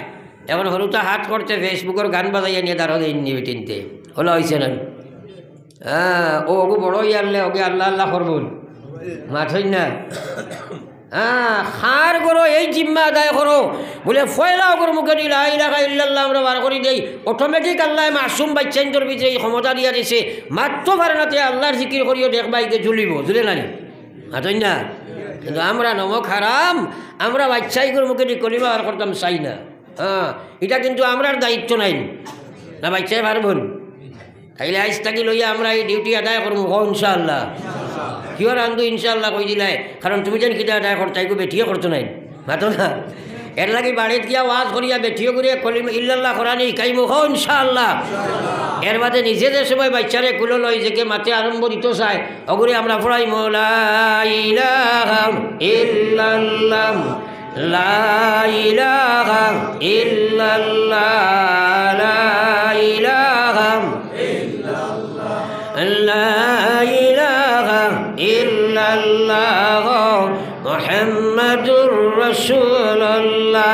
এখন হলুতা হাত করতে ফেসবুকের গান বাজাইয়া নিয়ে দাঁড়ো দিননি মিটিনতে হলো হয়েছে না। হ্যাঁ, ও ওগু বড় ইয়ারলে ওকে আল্লাহ আল্লাহ করবুন মাথই না। হ্যাঁ, খার করো এই জিম্মা আদায় করো, বলে ফয়লা ওগর মুখে দিল লা ইলাহা ইল্লাল্লাহ আমরা বার করে দেই, অটোমেটিক আল্লাহ মাসুম বাচ্চাইন্তর ভিতরে এই ক্ষমতা দিয়া দিছে। মাত্র পারেনাতে আল্লাহর জিকির করিও দেখবাইকে ঝুলিব, ঝুলে নানি মাথই না। কিন্তু আমরা নমক হারাম, আমরা বাচ্চাইগর মুখে দিয়ে কলিমা বার করতাম চাই না। হ্যাঁ, এটা কিন্তু আমরার দায়িত্ব নাই না, বাচ্চাই পারবন। তাইলে আজ থাকি লইয়া আমরা এই ডিউটি আদায় করবো ইনশাআল্লাহ। কিয়র আন্দু ইনশাআল্লাহ কই দিলাই, কারণ তুমি যেন কিতা আদায় করতে বেঠিয়ে করতো নাই মাতো না। এর লাগে বাড়িত গিয়া ওয়াজ করিয়া বেঠিয়ে করিয়া কলিমা ইল্লাল্লাহ কোরআনে শিকাইমু ইনশাআল্লাহ। এর বাদে নিজে যে সময় বাচ্চারে কুলো লই যে মাতে আরম্ভ দিত চাই, অগুরে আমরা পড়াইমু লা ইলাহা ইল্লাল্লাহ, লা ইলাহা ইল্লাল্লাহ, লা ইলাহা ইল্লাল্লাহ, লা ইলাহা ইল্লাল্লাহ মুহাম্মাদুর রাসূলুল্লাহ।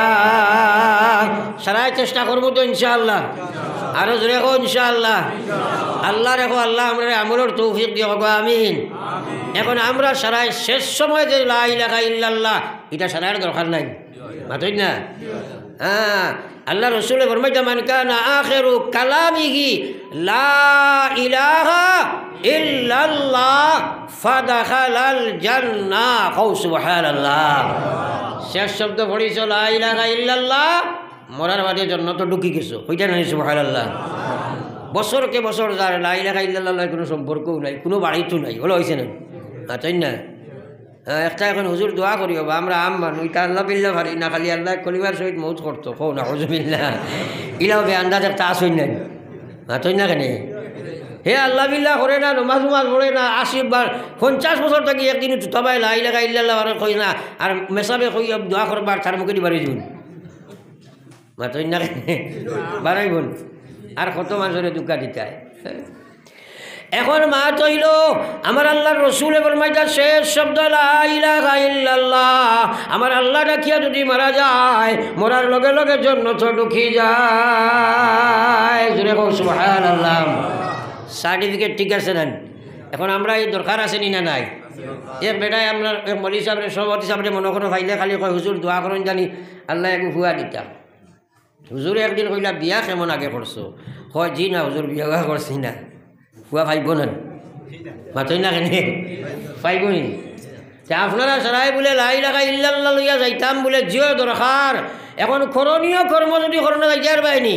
সারাই চেষ্টা করবো তো ইনশাআল্লাহ। আরো জোরে কো ইনশাআল্লাহ। আল্লাহ রেখো, আল্লাহ আমরা আমলের তৌফিক দিও গো, আমিন। এখন আমরা সারাই শেষ সময় যে লা ইলাহা ইল্লাল্লাহ এটা সারার দরকার নাই, মাতই না। হ্যাঁ, আল্লাহ রসুলে ফরমাইতা মান কানা আখিরু কালামিহি লা ইলাহা ইল্লাল্লাহ ফাদাখালাল জান্নাহ। কও সুবহানাল্লাহ। শেষ শব্দ পড়িছ লা ইলাহা ইল্লাল্লাহ, মরার বাদে জান্নাত ঢুকি গেছো, হইতা না সুবহানাল্লাহ। বছরকে বছর যার লা ইলাহা ইল্লাল্লাহ কোনো সম্পর্কও নাই, কোনো বাড়িতো নাই, হলো হয়েছে না, তাই না। একটা এখন হুজুর দোয়া করিও বা আমরা আম মানুষ এটা আল্লাহ বিল্লাহ ভারি না, খালি আল্লাহ কলিমার সহিত মৌত করতো, কো না হুজুবিল্লাহ ইলাও বে আন্দাজ একটা আসই নাই, তাই না। কেন হে আল্লাহ বিল্লাহ করে না, নমাজ উমাজ পড়ে না, 80 বার 50 বছর থাকি একদিন তুতাবাই লা ইলাহা ইল্লাল্লাহ আর কই না, আর মেসাবে কই দোয়া করবার তার মুখে দিবারই দিন, তাই না। বাড়াই বোন আর কত মানুষের দুঃখা দিতায়। এখন মা তৈল আমার আল্লাহর রসুলে ফরমাইতা শেষ শব্দ লা ইলাহা ইল্লাল্লাহ। আমার আল্লাহ ডাকিয়া যদি মারা যায়, মরার লগে লগে জান্নাত ঢুকি যায়। জোরে কও সুবহানাল্লাহ। সার্টিফিকেট ঠিক আছে না? এখন আমরা এই দরকার আছে নি না নাই? এক বেটায় আমরা এক মলি সাহেবের সভাপতি সাহেবের মনে কোনো ভাইলে খালি কয় হুজুর দোয়া করেন জানি আল্লাহ এক হুয়া দিতা। হুজুরে একদিন কইলা বিয়া কেমন আগে করছো? হয় জি না হুজুর বিয়া করছি না। হুয়া ভাইব না, মাতই না কেন পাইব নি? আপনারা সারাই বলে লা ইলাহা ইল্লাল্লাহ লইয়া যাইতাম বলে জিও দরকার। এখন করণীয় কর্ম যদি করোনা যাইতে আর পাইনি,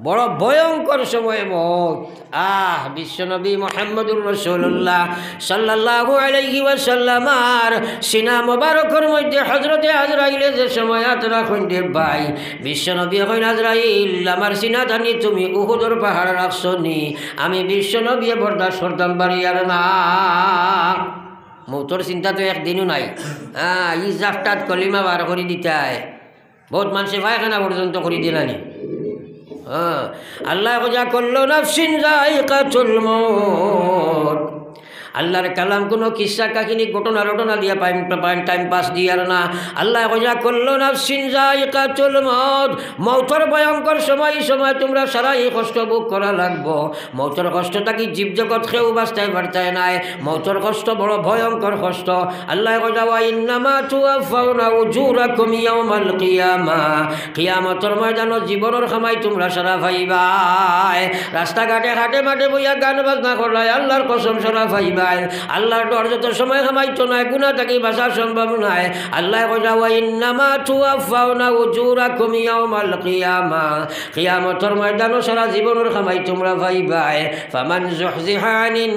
বড় ভয়ঙ্কর সময় মত। বিশ্বনবী মুহাম্মদুর রাসূলুল্লাহ সাল্লাল্লাহু আলাইহি ওয়াসাল্লামার সিনা মোবারকের মধ্যে হযরতে আজরাইল যে সময় হাত রাখেন দে ভাই, বিশ্বনবী কইন আজরাইল আমার সিনা জানি তুমি উহুদের পাহাড় রাখছো নি, আমি বিশ্বনবী বরদাস্ত করতাম পারি আর না। মৌতর চিন্তা তো একদিনও নাই। ই জাফটাত কলিমা বার করে দিতায়, বহুত মানুষে পায়খানা পর্যন্ত করে দিলানি। আল্লাহ যা করলো নাফসিন যায়কাতুল মউত। আল্লাহর কালাম কোনো কিসা কাহিনী ঘটনা রটনা দিয়া টাইম পাস দিয়ার না। আল্লাহ যা করলো নাফসিন যায়কাতুল মউত। মৌতর ভয়ঙ্কর সময় তোমরা সারা এই কষ্ট ভোগ করা লাগবো। মৌতর কষ্টটা কি জীবজগৎ কেউ বাঁচতে পারতায় নাই। মৌতর কষ্ট বড় ভয়ঙ্কর কষ্ট। আল্লাহ কইতা ওয়া ইন্নামা তুওয়াফাউনা উজুরাকুম ইয়াউমাল কিয়ামাহ। কিয়ামতের ময়দানত জীবনের সময় তোমরা সারা পাইবাই। রাস্তাঘাটে হাটে মাঠে বইয়া গান বাজনা করলাই আল্লাহর কসম সারা পাইবাই। আল্লাহর ডর যত সময় কামাইতো নাই, গুনাহ থেকে বাঁচা সম্ভব নাই। আল্লাহ কইতা ওয়া ইন্নামা তুওয়াফাউনা উজুরাকুম ইয়াউমাল কিয়ামাহ। কিয়ামতের ময়দানে সারা জীবনের কামাই তোমরা পাইবাই। ফামান যুহজিহা আনিন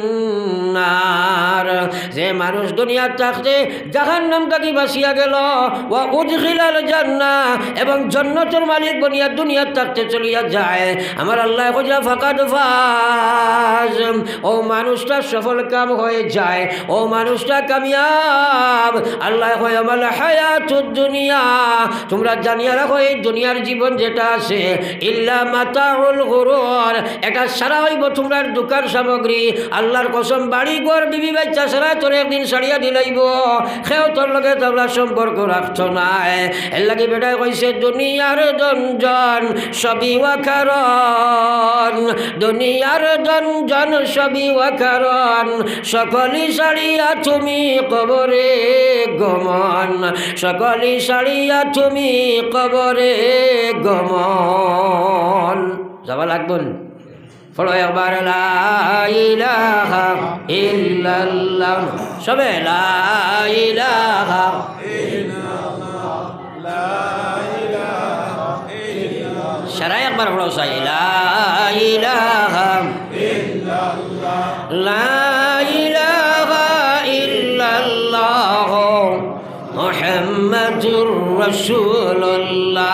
নার। যে মানুষ দুনিয়া থাকতে জাহান্নাম থেকে বাঁচিয়া গেল, ওয়া উদখিলাল জান্নাহ এবং জান্নাতের মালিক বনিয়া দুনিয়া থাকতে চলিয়া যায়, আমার আল্লাহ কইতা ফাকাদ ফাজ। ও মানুষটা সফল কাম হয়ে যায়, ও মানুষটা কামিয়াব। আল্লাহ কয় আমাল হায়াতুদ দুনিয়া, তোমরা জানিয়া রাখো এই দুনিয়ার জীবন যেটা আছে ইল্লা মাতাউল গুরুর, এটা সারা হইব তোমরার দোকান সামগ্রী। আল্লাহর কসম বাড়ি ঘর বিবি বাচ্চা সারা তোর একদিন সারিয়া দিলাইব, সেও তোর লগে তোমরা সম্পর্ক রাখতো নাই। এর লাগে বেটায় কইছে দুনিয়ার দঞ্জন সবই ওয়াকারণ, দুনিয়ার দঞ্জন সবই ওয়াকারণ, সকলি সারিয়া তুমি কবরে গমন, সকলি সারিয়া তুমি কবরে গমন। যাবা লাগবো ফলো একবার লা ইলাহা ইল্লাল্লাহ, সবে লা ইলাহা ইল্লাল্লাহ, লা ইলাহা ইল্লাল্লাহ, সারাই একবার ফলো চাই লা ইলাহা ইল্লাল্লাহ, লা ইলাহা ইল্লাল্লাহ মুহাম্মাদুর রাসূলুল্লাহ।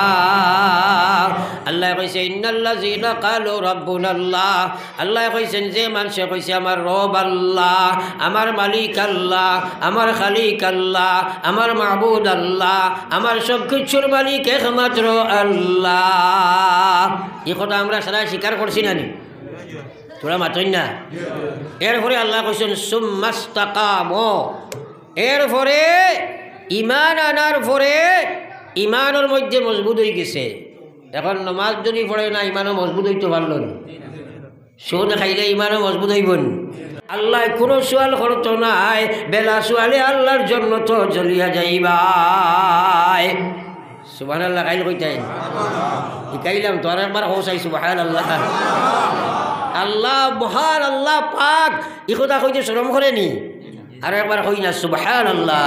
আল্লাহ কইছে ইন্নাল্লাযীনা ক্বালু রাব্বুনাল্লাহ। আল্লাহ কইছেন যে মানুষে কইছে আমার রব আল্লাহ, আমার মালিক আল্লাহ, আমার খালিক আল্লাহ, আমার মাবুদ আল্লাহ, আমার সব কিছুর মালিক একমাত্র আল্লাহ। এই কথা আমরা সারা স্বীকার করছি না নি? তোরা মাতই না। এরপরে আল্লাহ কইছেন সুম্মাস্তাকামু। এরপরে ইমান আনার পরে ইমানের মধ্যে মজবুত হয়ে গেছে, এখন নমাজ যদি পড়ে না ইমানও মজবুত হইতে পারল না, সুদ খাইলে ইমানও মজবুত হইব না। আল্লাহ কোনো সোয়াল করতো নাই, বেলা সোয়ালে আল্লাহর জন্য তো জ্বলিয়া যাইবাই। সুবহানাল্লাহ কাইল কইতাই শিকাইলাম তো আর একবার হোসাই সুবহানাল্লাহ। আল্লাহ মহান, আল্লাহ পাক ই কথা কইতে শরম করেনি, আর একবার কই না সুবহানাল্লাহ।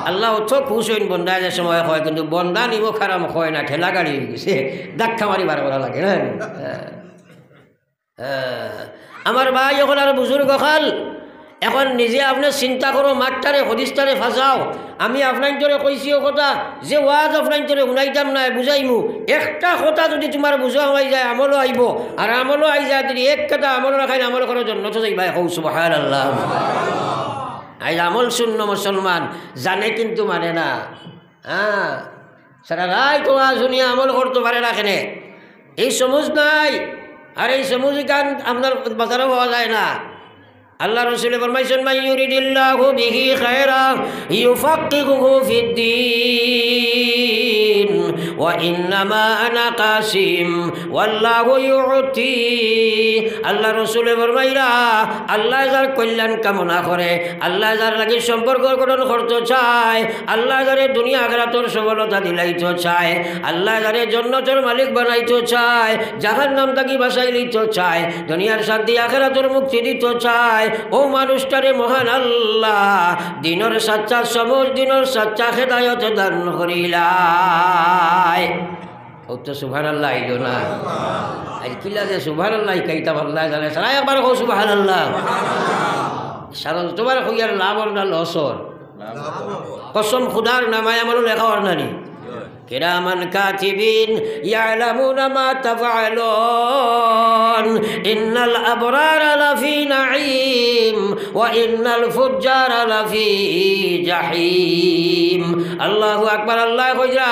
আল্লাহ অত খুশ হইন বন্দা যে সময় হয়, কিন্তু বন্দা নিব খারাপ হয় না, ঠেলা গাড়ি হয়ে গেছে, ধাক্কা মারি বার করা লাগে না। আমার ভাই এখন আর বুজুর্গ খাল, এখন নিজে আপনি চিন্তা করো, মাঠটারে হদিসটারে ফাঁসাও। আমি আপনার জোরে কইছি ও কথা যে ওয়াজ আপনার জোরে শুনাইতাম না, বুঝাইমু। একটা কথা যদি তোমার বুঝা হয়ে যায় আমলও আইব, আর আমলও আই যায় যদি এক কথা আমল রাখাই আমল করার জন্য তো যাই ভাই হৌ সুবহানাল্লাহ। আই আমল শূন্য মুসলমান জানে কিন্তু মানে না। হ্যাঁ, সারা রায় তো শুনিয়া আমল করতে পারে না, কেনে এই সমুজ নাই, আর এই সমুজ গান আপনার বাজারে পাওয়া যায় না। আল্লাহ রাসূল ফরমাইছেন মান ইউরিদিল্লাহু বিহি খায়রা ইউফাক্কিহুহু ফিদ্দীন ওয়া ইন্নামা আনা কাসিম ওয়াল্লাহু ইউতি। আল্লাহ রাসূল ফরমাইরা আল্লাহ যার কল্যাণ কামনা করে, আল্লাহ যার লাগি সম্পর্ক গঠন করতে চায়, আল্লাহ যারে দুনিয়া আখিরাতের সফলতা দিলাইতে চায়, আল্লাহ যারে জান্নাতের মালিক বানাইতে চায়, জাহান্নাম থেকে বাঁচাই লইতে চায়, দুনিয়ার শান্তি আখিরাতের মুক্তি দিতে চায়, ও মানুষটারে মহান আল্লাহ দিনের সচ্চা সমর, দিনের সচ্চা হেদায়ত দান করিলাই। ও তো সুবহানাল্লাহ আইলো না, আজ কিলা যে সুবহানাল্লাহ কাইতা আল্লাহ জানে। সারা একবার কও সুবহানাল্লাহ। সারা তোমার কইয়ার লাভ না লসর, কসম খুদার নামায় আমার লেখা অর্ণানি কিরামান কাতিবিন ইয়ালামুনা মা তাফআলুন ইন্নাল আবরারা লাফি নাঈম ওয়া ইন্নাল ফুজ্জারা লাফি জাহিম। আল্লাহু আকবার। আল্লাহ কইরা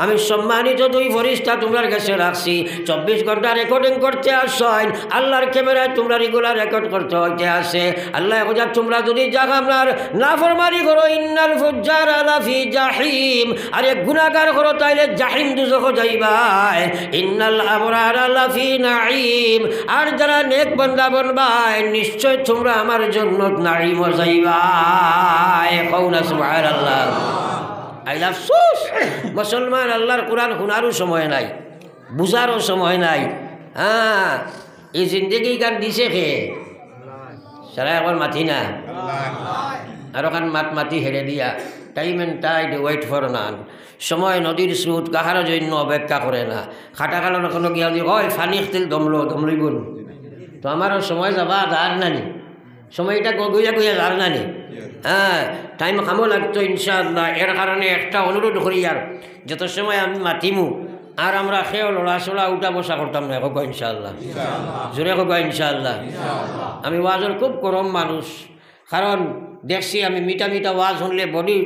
আমি সম্মানিত দুই ফেরেশতা তোমার কাছে রাখছি, 24 ঘন্টা রেকর্ডিং করতে আসছেন, আল্লাহর ক্যামেরায় তোমরা রেগুলার রেকর্ড করতে হইতে আসে। আল্লাহ কইরা তোমরা যদি জাগা আপনার নাফরমানি করো ইন্নাল ফুজ্জারা লাফি জাহিম, আরে গুনাহগার করো তাইলে জাহিম দুজখ যাইবাই। ইন্নাল আবরারা লাফি নাঈম, আর যারা নেক বান্দা বনবাই নিশ্চয় তোমরা আমার জন্য নাঈম যাইবাই। কওনা সুবহানাল্লাহ। আই আফসোস মুসলমান আল্লাহর কোরআন শোনারও সময় নাই, বুঝারও সময় নাই। হ্যাঁ, এই জিন্দগি গান দিছে খে সারা এখন মাতি না, আর ওখান মাতি হেরে দিয়া time and tide wait for none. সময় নদীর স্রোত কাহার জন্য অপেক্ষা করে না। খাটা কালো কোনো গিয়া যদি হয় ফানি খেল দমলইব, তো আমারও সময় যাবা যার নানি, সময়টা গইয়া গইয়া যার নানি। হ্যাঁ, টাইম কামো লাগতো ইনশাআল্লাহ। এর কারণে একটা অনুরোধ করি, আর যত সময় আমি মাতিমু আর আমরা খেয়েও লড়া চড়া উঠা বসা করতাম না, হোক ইনশাআল্লাহ, জোরে হোক ইনশাআল্লাহ। আমি ওয়াজের খুব গরম মানুষ, কারণ দেখছি আমি মিঠা মিঠা ওয়াজ শুনলে বডি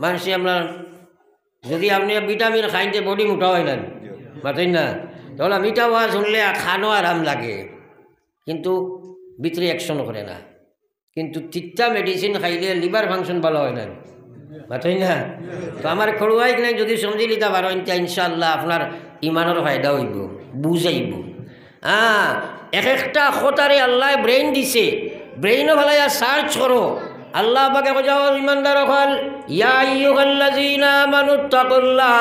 মানুষ আপনার যদি আপনি ভিটামিন খাইতে বডি মোটা হয় না, মাতেন না, তাহলে মিঠা ওয়াজ শুনলে খানো আরাম লাগে, কিন্তু ভিতরে অ্যাকশন করে না। কিন্তু তিতা মেডিসিন খাইলে লিভার ফাংশন ভালো হয় না, মাতেন না। তো আমার খড়ুয়াই নাই যদি সমঝি লিতে পারো ইনশাআল্লাহ আপনার ইমানের ফায়দা হইব, বুঝাইব। হ্যাঁ, এক একটা কথারে আল্লাহ ব্রেইন দিছে, ব্রেইনও ভালাইয়া সার্চ করো। আল্লাহ পাকে যাও ইমানদার হল ইয়া আইয়ুহাল্লাযীনা আমানুত্তাকুল্লাহ,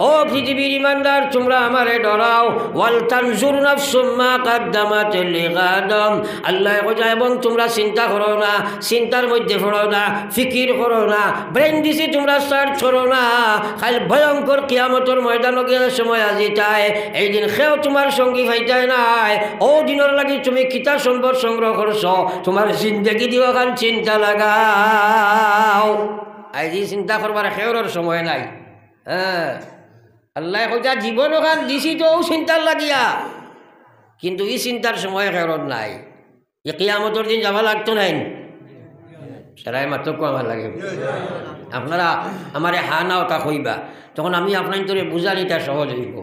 ও পৃথিবীর ইমানদার তোমরা আমারে ডরাও। ওয়াল তানজুর নাফসুম মা কাদ্দামাত লিগাদাম, আল্লাহ কয় এবং তোমরা চিন্তা করো না, চিন্তার মধ্যে পড়ো না, ফিকির করো না, ব্রেন দিছি তোমরা সার্চ করো না। খালি ভয়ঙ্কর কিয়ামতের ময়দানে গিয়ে সময় আজি তাই, এই দিন খেয়েও তোমার সঙ্গী ফাইতাই নাই। ও দিনের লাগি তুমি কিতা সম্পদ সংগ্রহ করছো, তোমার জিন্দগি দিও খান চিন্তা লাগাও। আজ চিন্তা করবার খেওয়ার সময় নাই। হ্যাঁ, আল্লাহ কইতা জীবন ওখান দিছি তো চিন্তার লাগিয়া, কিন্তু এই চিন্তার সময় খেওয়ার নাই। এ কিয়ামতের দিন যাওয়া লাগতো নাই, সারাই মাত্র আমার লাগে। আপনারা আমার হা না ওটা কইবা, তখন আমি আপনার তোরে বুঝানিটা সহজ হইব।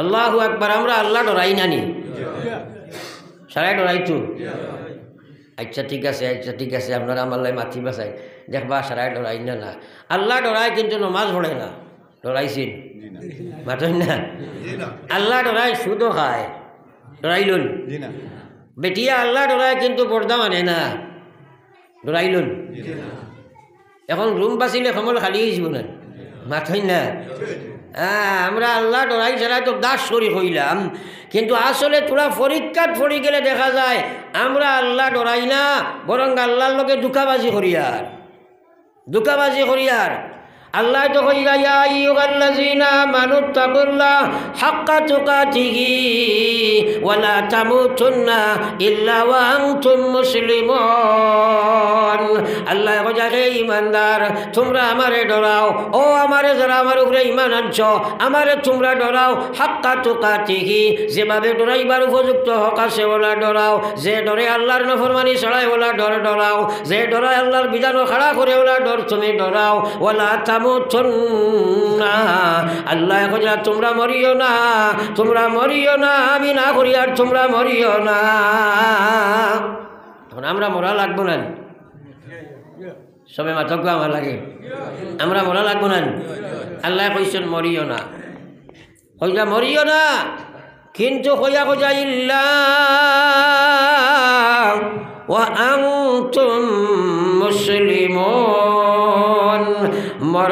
আল্লাহু আকবার। আমরা আল্লাহ ডরাই নানি, সারাই ডরাইতো। আচ্ছা ঠিক আছে, আচ্ছা ঠিক আছে, আপনারা আমার লাই মাথি বাসাই দেখবা সারাই ডরাই না। আল্লাহ ডরাই কিন্তু নমাজ পড়ে না। ডরাইছেন মাতই না আল্লাহ ডরায় সুদও খায় ডরাইলুন বেটিয়া আল্লাহ ডরায় কিন্তু পর্দা মানে না ডরাইলুন এখন রুম বাঁচিলে সমল খালি যাব না মাতই না আমরা আল্লাহ ডরাই ছাড়া তো দাস করি হইলাম কিন্তু আসলে তোরা পরীক্ষাত পড়ি গেলে দেখা যায় আমরা আল্লাহ ডরাই না বরং আল্লাহর লোকে দুঃখাবাজি করিয়ার আল্লাহ তো কইরা ইয়া আইয়ুহাল্লাযীনা আমানুত্তাকুল্লাহ হাক্কা তুকাতিহি ওয়া লা তামুতুন্না ইল্লা ওয়া আনতুম মুসলিমুন আল্লাহ কইরা হে ঈমানদার তোমরা আমারে ডরাও ও আমারে যারা আমার উপরে ঈমান আনছো আমারে তোমরা ডরাও হাক্কা তুকাতিহি যেভাবে ডরাইবার উপযুক্ত হক আছে ওলা ডরাও যে ডরে আল্লাহর নাফরমানি ছাড়াই ওলা ডরাও যে ডরে আল্লাহর বিধান খাড়া করে ওলা ডর তুমি ডরাও ওলা আল্লাহ কইরা তোমরা মরিও না আমি না করি আর তোমরা মরিও না এখন আমরা মরা লাগবো না সবে মাতক আমার লাগে আমরা মরা লাগবো না আল্লাহ কইছেন মরিও না কিন্তু কইয়া ইল্লা ওয়া আনতুম মুসলিমুন মর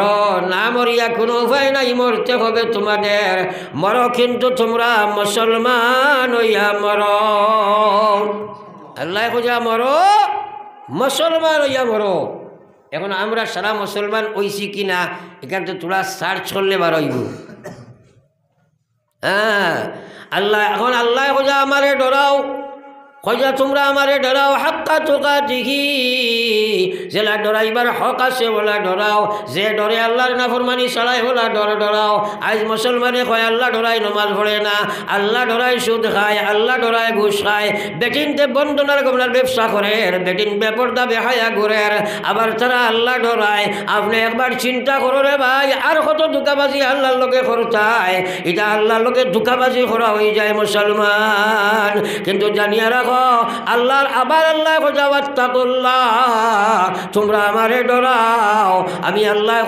না মরিয়া কোনো উপায় নাই মরতে হবে তোমাদের মর কিন্তু তোমরা মুসলমান হইয়া মর আল্লাহ কইয়া মর মুসলমান হইয়া মর এখন আমরা সারা মুসলমান হইছি কিনা এখান তো তোরা সার্চ করলে বার হইব আল্লাহ এখন আল্লাহ কইয়া আমারে ডরাও কইয়া তোমরা আমারে ডরাও হাক্কা তুকাতিহি যেলা ডরাইবার হক আছে ওলা ডরাও যে ডরে আল্লাহর নাফরমানি ছাড়াই ওলা ডরাও আজ মুসলমানে কয় আল্লাহ ডরাই নমাজ পড়ে না আল্লাহ ডরাই সুদ খায় আল্লাহ ডরাই ঘুষ খায় বেটিনতে বন্ধনার গমনার ব্যবসা করে বেটিন বেপর্দা বেহায়া ঘুরের আবার তারা আল্লাহ ডরায় আপনি একবার চিন্তা করো রে ভাই আর কত ধোঁকাবাজি আল্লাহর লোকে করতায় এটা আল্লাহর লোকে ধোঁকাবাজি করা হয়ে যায় মুসলমান কিন্তু জানিয়া রাখো আল্লাহর আবার আল্লাহ তাকুল্লাহ তোমরা আমারে ডরাও আমি আল্লাহ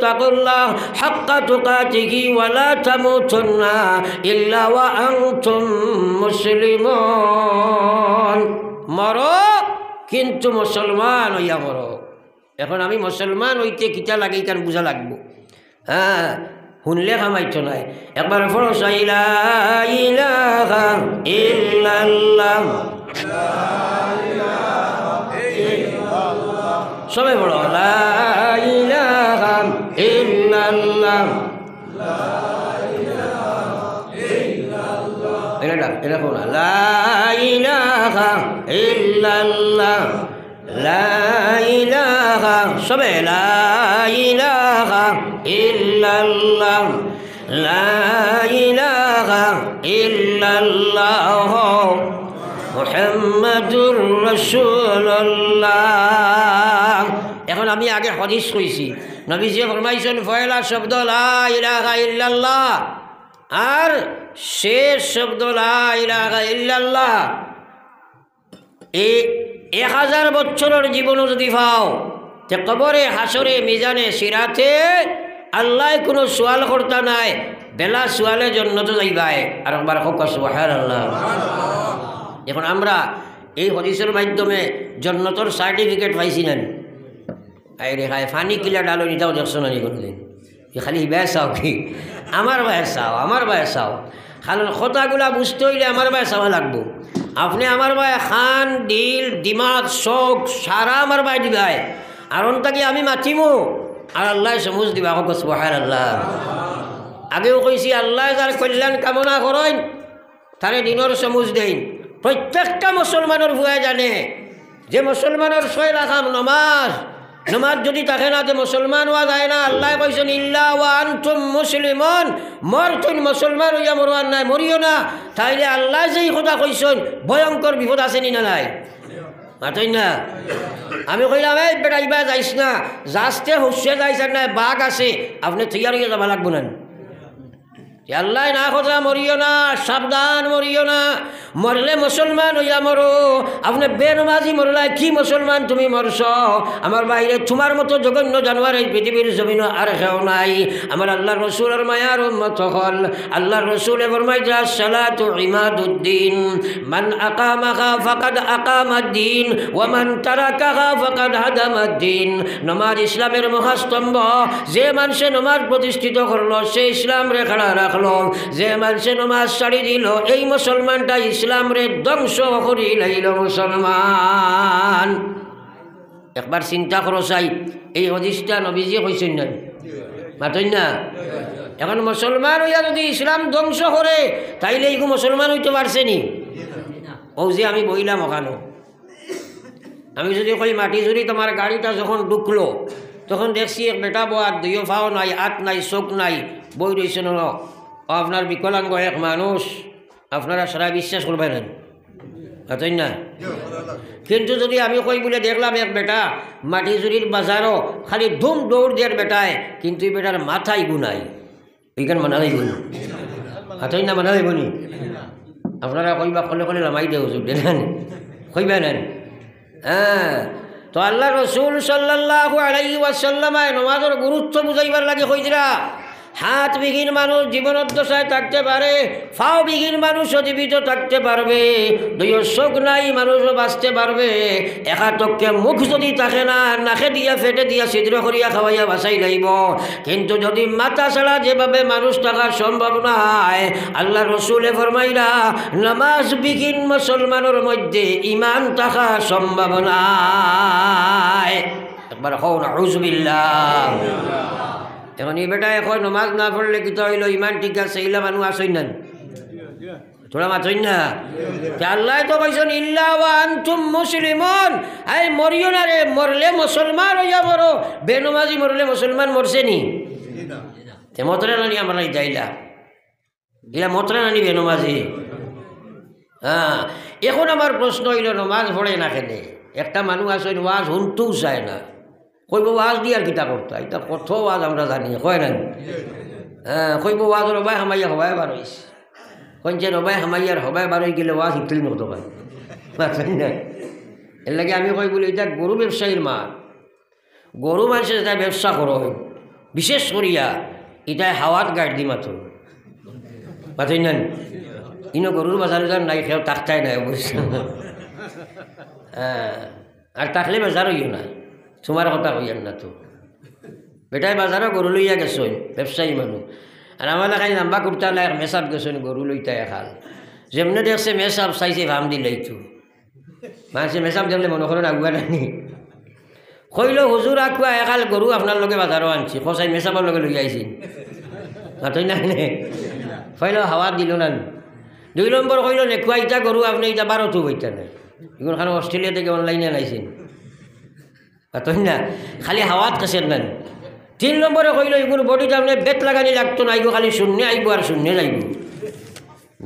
তাকুল্লাহ হাক্কা তুকাতিহি ওয়া লা তামুতুন্না ইল্লা ওয়া আনতুম মুসলিমুন মরো কিন্তু মুসলমান হইয়া মরো এখন আমি মুসলমান হইতে কিতা লাগে এখানে বুঝা লাগবো শুনলে খামাইতো নাই একবার ফরস লা ইলাহা ইল্লাল্লাহ সবাই বলো লা ইলাহা ইল্লাল্লাহ এটা শোনা লা ইলাহা ইল্লাল্লাহ লা ইলাহা সবে লা ইলাহা ইল্লাল্লাহ লা ইলাহা ইল্লাল্লাহ মুহাম্মাদুর রাসূলুল্লাহ এখন আমি আগে হাদিস কইছি নবীজি ফরমাইছেন পয়লা শব্দ লা ইলাহা ইল্লাল্লাহ আর শেষ শব্দ লা ইলাহা ইল্লাল্লাহ 1000 বছরের জীবনও যদি পাও যে কবরে হাসরে মিজানে সিরাতে আল্লাহ কোনো সোয়াল করতা নাই বেলা সোয়ালের জন্য তো যাইবাই আর একবার হোক সুবহানাল্লাহ এখন আমরা এই হাদিসের মাধ্যমে জন্নতর সার্টিফিকেট পাইছি না আরে খায় ফানি কিলা ডালো নিতাও দেখছো না কোনোদিন খালি বেসাও কি আমার বায়াসাও খালি কথাগুলা বুঝতে হইলে আমার বায়াসাওয়া লাগবো আপনি আমার ভাই খান দিল দিমাগ শোক সারা আমার ভাই দিবাই আর তাকে আমি মাতিমু আর আল্লাহ সমুজ দিবা হোক সুবহানাল্লাহ আগেও কইছি আল্লাহ যার কল্যাণ কামনা করেন তারে দিনের সমুজ দেন প্রত্যেকটা মুসলমানের ভুয়া জানে যে মুসলমানের 6 রাকাত নামাজ যদি থাকে না তো মুসলমান হওয়া যায় না আল্লাহ কইছেন ইল্লা ওয়া আনতুম মুসলিমুন মরতুন মুসলমান হইয়া মরওয়ার নাই মরিও না তাইলে আল্লাহ যেই কথা কইছেন ভয়ঙ্কর বিপদ আছে নি না নাই মাতই না আমি কইলাম এই বেটা ইবা যাইস না যাস্তে হুসে যাইছেন না বাঘ আছে আপনি তৈয়ার হইয়া যাবা লাগবো না আল্লাহ না কথা মরিও না, সাবধান মরিও না, মরলে মুসলমান হইয়া মরো। আপনি বেনমাজি মরলাই কি মুসলমান তুমি মরছ? আমার বাইরে তোমার মতো জঘন্য জানোয়ার এই পৃথিবীর জমিন আর কেউ নাই। আমার আল্লাহর রসুলের মায়ার উম্মত হল। আল্লাহর রসুলে ফরমাইছে আসসালাতু ইমাদুদ্দিন, মান আকামাহা ফাকাদ আকামাদ্দিন ওয়া মান তারাকাহা ফাকাদ হাদামাদ্দিন। নামাজ ইসলামের মহাস্তম্ভ। যে মানুষে নামাজ প্রতিষ্ঠিত করলো সে ইসলাম রে খাড়া রাখলো। যে মানুষে নামাজ ছাড়ি দিল এই মুসলমানটা ইসলাম রে ধ্বংস করি লাইল মুসলমান। একবার চিন্তা করো চাই, এই হাদিসটা নবীজি কইছেন না, মাতই না? এখন মুসলমান হইয়া যদি ইসলাম ধ্বংস করে তাইলে এইগু মুসলমান হইতে পারছে নি? ও যে আমি বইলাম ওখানে, আমি যদি কই মাটি জুড়ি তোমার গাড়িটা যখন ঢুকলো তখন দেখছি এক বেটা বয়ার দুইও ফাও নাই, হাত নাই, চোখ নাই, বই রয়েছে ন, আপনার বিকলাঙ্গ এক মানুষ, আপনারা সারা বিশ্বাস করবেন তাই না? কিন্তু যদি আমি কই বলে দেখলাম এক বেটা মাটি জুড়ির বাজারও খালি ধুম দৌড় দেওয়ার বেটায়, কিন্তু এই বেটার মাথায় গুনাই, এইখান মানা যাইব তাই না? মানা যাইব নি? আপনারা কইবা কলে কলে লামাই দেও দেন কইবা নেন। হ্যাঁ, তো আল্লাহ রসুল সাল্লাল্লাহু আলাইহি ওয়াসাল্লাম নমাজের গুরুত্ব বুঝাইবার লাগে কইরা, হাত বিহীন মানুষ জীবনোদ্দশায় থাকতে পারে, ফাও বিহীন মানুষও জীবিত থাকতে পারবে, দুই চোখ নাই মানুষও বাঁচতে পারবে, একাতককে মুখ যদি থাকে না নাকে দিয়া ফেটে দিয়া ছিদ্র করিয়া খাওয়াইয়া বাঁচাই লাইব। কিন্তু যদি মাথা ছাড়া যেভাবে মানুষ থাকা সম্ভব নয়, আল্লাহ রসুলে ফরমাইলা নামাজ বিহীন মুসলমানের মধ্যে ইমান থাকা সম্ভব নয়। একবার হও নাউযুবিল্লাহ। এখন এই বেটা এখন নমাজ না পড়লে কি তো হইল ইমান ঠিক আছে, এইলা মানুষ আসই না তোরা মাতই না? আল্লাহ তো কইছেন ইল্লা ওয়া আনতুম মুসলিমুন, এই মরিও না রে, মরলে মুসলমান হইয়া মরো। বেনমাজি মরলে মুসলমান মরছে নি? তে মতরে নানি আমরা যাইলা ইলা মতরে নানি বেনমাজি। হ্যাঁ, এখন আমার প্রশ্ন হইল নমাজ পড়ে না খেলে, একটা মানুষ আছে ওয়াজ শুনতেও চায় না, কইব ওয়াজ দিয়ে আর কিতা করতো, এটা কত ওয়াজ আমরা জানি কয় না? হ্যাঁ, কইব ওয়াজ রবাই হামাইয়া হবাই বার হয়েছে, কইছে রবাই হামাইয়ার হবাই বার হয়ে গেলে ওয়াজ ইতলি নতো পাই না। এর লাগে আমি কই বলি এটা গরু ব্যবসায়ীর মা, গরু মানুষের যেটা ব্যবসা করো বিশেষ করিয়া এটা হাওয়াত গাড় দি মাথো মাথই না। ইনো গরুর বাজারে যান নাই খেয়েও তাকতাই নাই অবশ্য। হ্যাঁ, আর তাকলে বাজার হইও না, তোমার কথা কইয়ান না তো। বেটাই বাজারও গরু লইয়া গেছেন ব্যবসায়ী মানুষ, আর আমার এলাকায় নাম্বা করতে এক মেসাপ গেছেন গরু লইতে এখাল, যেমনি দেখছে মেসাপ চাইছে ভাম দিলেইতো মানুষে মেসাপ দেখলে মনে করেন আগুয়া নানি, কইল হুজুর আগুয়া এখাল গরু আপনার লগে বাজারও আনছি, খসাই মেসাপর লগে লই আইছি মাতই না নে, কইল হাওয়া দিল না। 2 নম্বর কইল নেকুয়া ইটা গরু আপনি ইটা 12 বইতা না, এগুলো খান অস্ট্রেলিয়া থেকে অনলাইনে আনাইছেন মাতই না, খালি হাওয়াত কাছেন না। 3 নম্বরে কইল এগুলো বডিটা আপনি বেত লাগানি লাগতো না, এগুলো খালি শূন্য আইব আর শূন্য যাইব।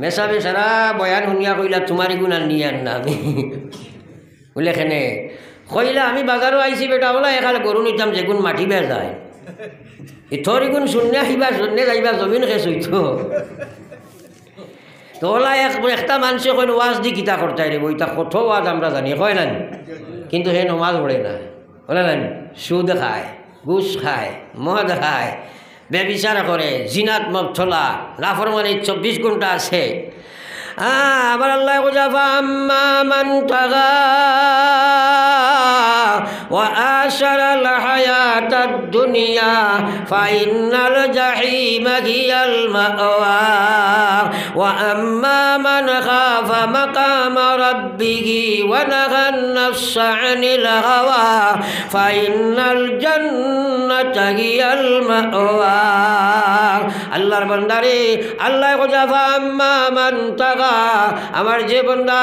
মেসাবে সারা বয়ান শুনিয়া কইলা তোমার এগুলো আর নিয়ে আন না আমি বলে খেনে কইলা আমি বাজারও আইছি বেটা বলা এখানে গরু নিতাম যেগুন মাটি বের যায়, ইথর এগুন শূন্য আহিবা শূন্য যাইবা জমিন খেস হইতো। তো ওলা একটা মানুষে কইন ওয়াজ দি কিতা করতে রে বইটা কত ওয়াজ আমরা জানি কয় না, কিন্তু হে নমাজ পড়ে না, বলে না সুদ খায়, ঘুষ খায়, মদ খায়, ব্যভিচার করে, জিনাত মবতলা, নাফরমানি 24 ঘন্টা আছে। আবার আল্লাহ বুঝাফা আম্মা মান তাগা ওয়া আশারাল হায়াতাদ দুনিয়া ফাইন্নাল জাহিমা হিয়াল মাওয়া ওয়া আম্মা মান খাফা মাকামা রাব্বিহি ওয়া নাহান নাফসা আনিল হাওয়া ফাইন্নাল জান্নাতা হিয়াল মাওয়া। আল্লাহর বান্দারে আল্লাহ বুঝাফা আম্মা মান তাগা, আমার যে বন্দা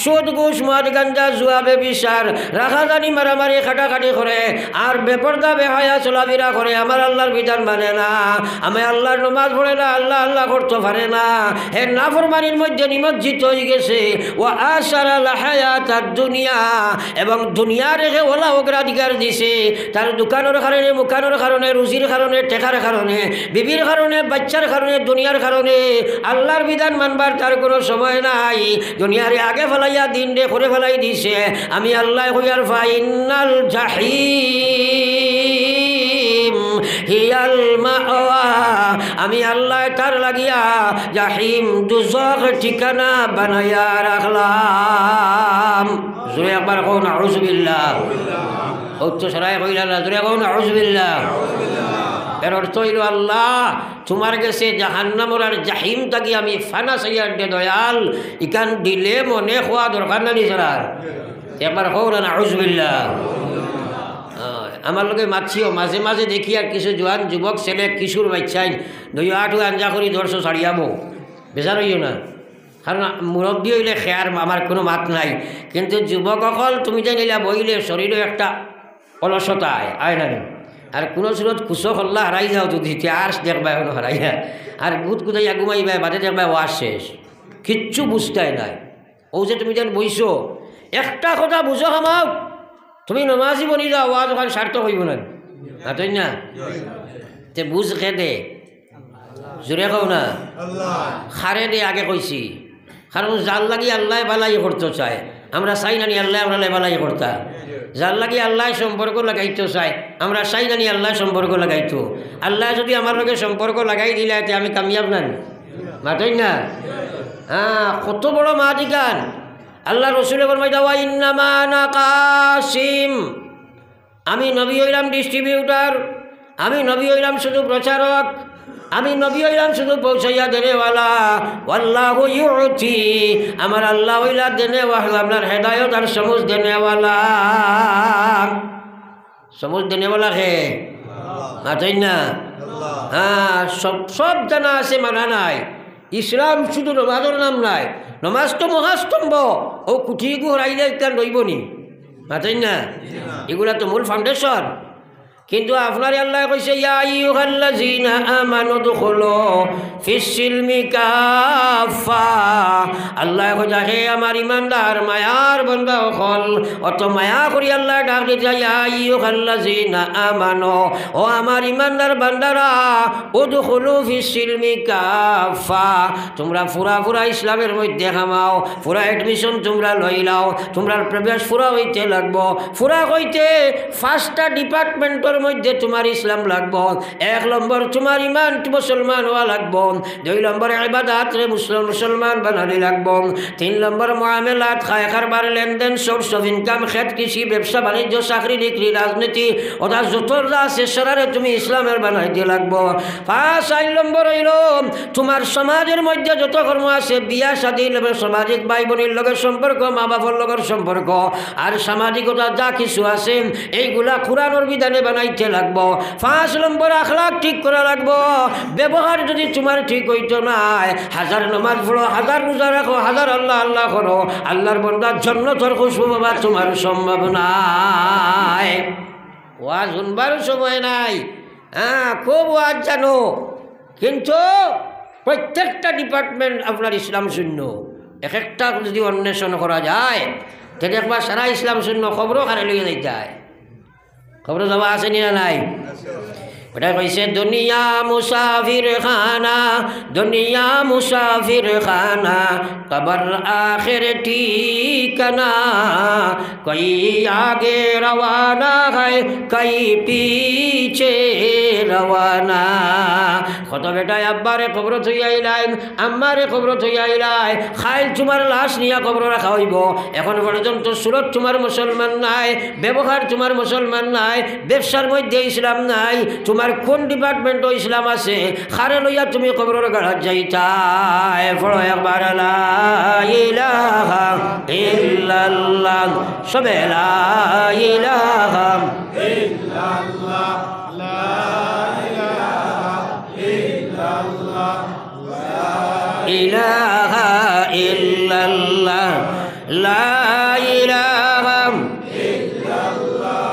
সুদ ঘুষ মদ গাঞ্জা জুয়া বেবিচার রাখাজানি মারামারি মারামারি খাটাখাটি করে আর বেপরদা বেহায়া চলাফেরা করে, আমার আল্লাহর বিধান মানে না, আমি আল্লাহর নমাজ পড়ে না, আল্লাহ আল্লাহ করতে পারে না, হে নাফরমানির মধ্যে নিমজ্জিত হয়ে গেছে। ও আশারাল হায়াতাদ দুনিয়া, এবং দুনিয়ার রেখে ওলা অগ্রাধিকার দিছে, তার দোকানের কারণে, মুখানোর কারণে, রুজির কারণে, টেকার কারণে, বিবির কারণে, বাচ্চার কারণে, দুনিয়ার কারণে আল্লাহর বিধান মানবার তার কোনো সময় নাই। দুনিয়ারে আগে ফেলাইয়া দিন রে করে ফেলাই দিছে। আমি আল্লাহ হইয়ার ফাইনাল জাহিম হিয়াল মাওয়া, আমি আল্লাহ তার লাগিয়া জাহিম দুজখ ঠিকানা বানাইয়া রাখলাম। জোরে একবার কোন আউযু বিল্লাহ, উচ্চ সরাই কইলা না, জোরে কোন আউযু বিল্লাহ। এর অর্থ হইল আল্লাহ তোমার গেছে জাহান্নামর আর জাহিম থাকি আমি ফানা সাইয়ার দে দয়াল, ইকান দিলে মনে খোয়া দরকার না নিজরার। একবার হোক না আউযু বিল্লাহ। আমার লোকে মাছিও মাঝে মাঝে দেখি আর কিছু জোয়ান যুবক ছেলে কিশোর বাচ্চাই 2-8 আঞ্জা করি ধরছো ছাড়িয়াবো, বেজার হইও না, কারণ মুরব্বী হইলে খেয়ার আমার কোনো মাত নাই, কিন্তু যুবক অকল তুমি যে নিলা বইলে শরীরে একটা অলসতা আয় না, আর কোনো সুরত কুসো হল্লা হারাই যাও যদি আর দেখবা এখন হারাইয়া, আর গুদ গুদাইয়া ঘুমাইবা বাদে দেখবা ওয়াশ শেষ, কিচ্ছু বুঝতে নাই। ও যে তুমি যেন বইছো একটা কথা বুঝো হামাও, তুমি নমাজি বনি যাও, ওয়াজ ওখানে সার্থক হইব না, তাই না? তে বুঝ খেদে জোরে কও না, খারে দে আগে কইছি, কারণ জাল লাগি আল্লাহ বালাই করতে চায়, আমরা চাই নানি আল্লাহ আমরা বালাই করতা, যার লাগি আল্লাহ সম্পর্ক লাগাইতে চাই, আমরা চাই নানি আল্লাহ সম্পর্ক লাগাইতো। আল্লাহ যদি আমার লগে সম্পর্ক লাগাই দিলে এতে আমি কামিয়াব না, মাতই না? হ্যাঁ, কত বড় মাদিকান আল্লাহ রসুলের ফরমাইতা ওয়া ইন্নামা আনা কাসিম, আমি নবী হইলাম ডিস্ট্রিবিউটার, আমি নবী হইলাম শুধু প্রচারক, আমি নবী হইলাম শুধু পৌঁছাইয়া দেনেওয়ালা। আল্লাহু ইউতি, আমার আল্লাহ হইলা দেনেওয়ালা, আপনার হেদায়ত আর সমুজ দেনেওয়ালা। সমুজ দেনেওয়ালা হে মাতই না? হ্যাঁ, সব জানা আছে, মানা নাই। ইসলাম শুধু নমাজের নাম নাই, নমাজ তো মহাস্তম্ভ, ও কুঠি গুহরাইলে একটা রইবনি, মাতই না? এগুলা তো মূল ফাউন্ডেশন। কিন্তু আপনার আল্লাহ কইছে ইয়া আইয়ুহাল্লাযীনা আমানু দুখুলু ফিস-সিলমি কাফা, আল্লাহ কইছে হে আমার ইমানদার মায়ার বান্দা হল, অত মায়া করি আল্লাহ ডাক দিছে ইয়া আইয়ুহাল্লাযীনা আমানু, ও আমার ইমানদার বান্দারা, উদখুলু ফিস-সিলমি কাফা, তোমরা পুরা ইসলামের মধ্যে খামাও, পুরা এডমিশন তোমরা লইলাও, তোমরা প্রবেশ পুরা হইতে লাগবো। পুরা হইতে 5টা ডিপার্টমেন্টের মধ্যে তোমার ইসলাম লাগবো। 1 নম্বর তোমার ইমান মুসলমান হওয়া লাগবো, 2 নম্বর ইবাদত রে মুসলমান বানানি লাগবো, 3 নম্বর মুআমালাত খায় কারবার লেনদেন সোর্স অফ ইনকাম খেত কৃষি ব্যবসা বাণিজ্য চাকরি ডিগ্রি রাজনীতি ওটা যত আছে সারারে তুমি ইসলামের বানাইতে লাগবো। 5 নম্বর হইল তোমার সমাজের মধ্যে যত কর্ম আছে বিয়া শাদী সামাজিক ভাই বোনের লগের সম্পর্ক, মা বাবার লগের সম্পর্ক আর সামাজিকতা যা কিছু আছে এইগুলা কোরআনের বিধানে বানাইতে লাগবো। 5 নম্বর আখলাক ঠিক করা লাগবো। ব্যবহার যদি তোমার ঠিক হইতো নাই, 1000 নামাজ পড়ো, 1000 রোজা রাখো, 1000 আল্লাহ আল্লাহ করো, আল্লাহর বান্দার জন্য তোর খুশবু বাবা তোমার সম্ভব নাই। ওয়াজ শুনবার সময় নাই, হ্যাঁ খুব ওয়াজ জানো, কিন্তু প্রত্যেকটা ডিপার্টমেন্ট আপনার ইসলাম শূন্য। একটা যদি অন্বেষণ করা যায় তাহলে একবার সারা ইসলাম শূন্য খবরও খারে লিয়ে দিতে যায়। খবর যাওয়া আছে না নাই? ওটা কইছে দুনিয়া মুসাফির খানা, দুনিয়া মুসাফির খানা, কবর আখির ঠিকানা, কই আগে রওয়ানা হয় কই পিছে রওয়ানা। কত বেটায় আব্বারে কবর থই আইলাই, আম্মারে কবর থই আইলাই, খাইল তোমার লাশ নিয়া কবর রাখা হইব। এখন পর্যন্ত সুরত তোমার মুসলমান নাই, ব্যবহার তোমার মুসলমান নাই, ব্যবসার মধ্যে ইসলাম নাই, তোমার কোন ডিপার্টমেন্ট ইসলাম আছে, খারে লইয়া তুমি কবরের গাড়া যাইতাই। পড়ো একবার লা ইলাহা ইল্লাল্লাহ, সবে লা ইলাহা ইল্লাল্লাহ, লা ইলাহা ইল্লাল্লাহ, লা ইলাহা ইল্লাল্লাহ, লা ইলাহা ইল্লাল্লাহ।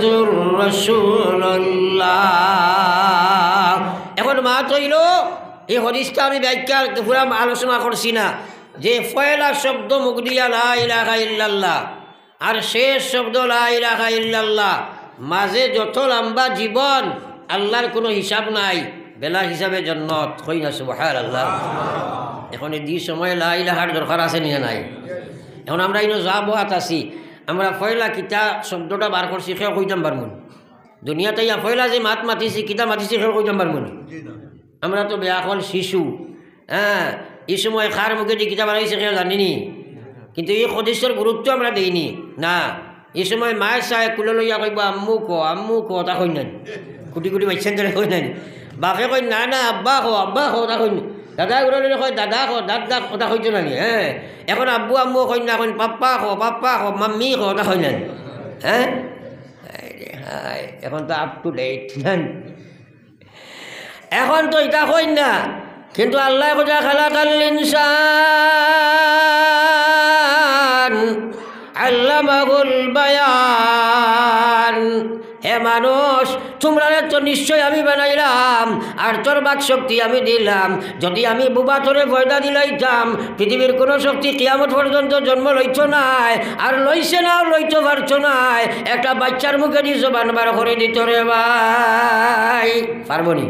মুহাম্মাদুর রাসূলুল্লাহ। এখন মা তৈল এই হদিসটা আমি ব্যাখ্যা পুরা আলোচনা করছি না, যে পয়লা শব্দ মুখ দিয়া লা ইলাহা ইল্লাল্লাহ আর শেষ শব্দ লা ইলাহা ইল্লাল্লাহ, মাঝে যত লম্বা জীবন আল্লাহর কোনো হিসাব নাই, বেলা হিসাবে জন্নত হই না সুবহানাল্লাহ। এখন এই দুই সময় লা ইলাহার দরকার আছে নিয়ে নাই। এখন আমরা ইনো যা বাত আছি, আমরা পয়লা কিতা শব্দটা বার করছি সেও কইতাম পারমুন। দুনিয়াতে ইয়া পয়লা যে মাত মাতিছি কিতা মাতিছি সেও কইতাম পারমুন। আমরা তো বেয়াকল শিশু, হ্যাঁ, এই সময় খার মুখে দিয়ে কিতা বানাইছে কেউ জানিনি, কিন্তু এই সদস্যর গুরুত্ব আমরা দিইনি না। এই সময় মায়ের চায় কুলে লইয়া কইব আম্মু ক তা কই নাই, কুটি কুটি বাচ্চান ধরে কই নাই। বাপে কই না না আব্বা কো তা কই, দাদা ঘুরে কয় দাদা দাদা কথা কইতো নানি। হ্যাঁ, এখন আব্বু আম্মু কই না, কই পাপ্পা কো মাম্মি কো তা কই নাই। হ্যাঁ, এখন তো আপ টু ডেট, এখন তো এটা কই না, কিন্তু আল্লাহ কথা খালাকাল ইনসান আল্লামাহুল বায়ান। হে মানুষ, তোমরা তো নিশ্চয় আমি বানাইলাম আর তোর বাক শক্তি আমি দিলাম। যদি আমি বুবা তোরে পয়দা দিলাইতাম, পৃথিবীর কোনো শক্তি কিয়ামত পর্যন্ত জন্ম লইতো নাই, আর লইছে না লইতে পারছো নাই। একটা বাচ্চার মুখে দিয়ে জবান বার করে দিত রে ভাই, পারবো নি?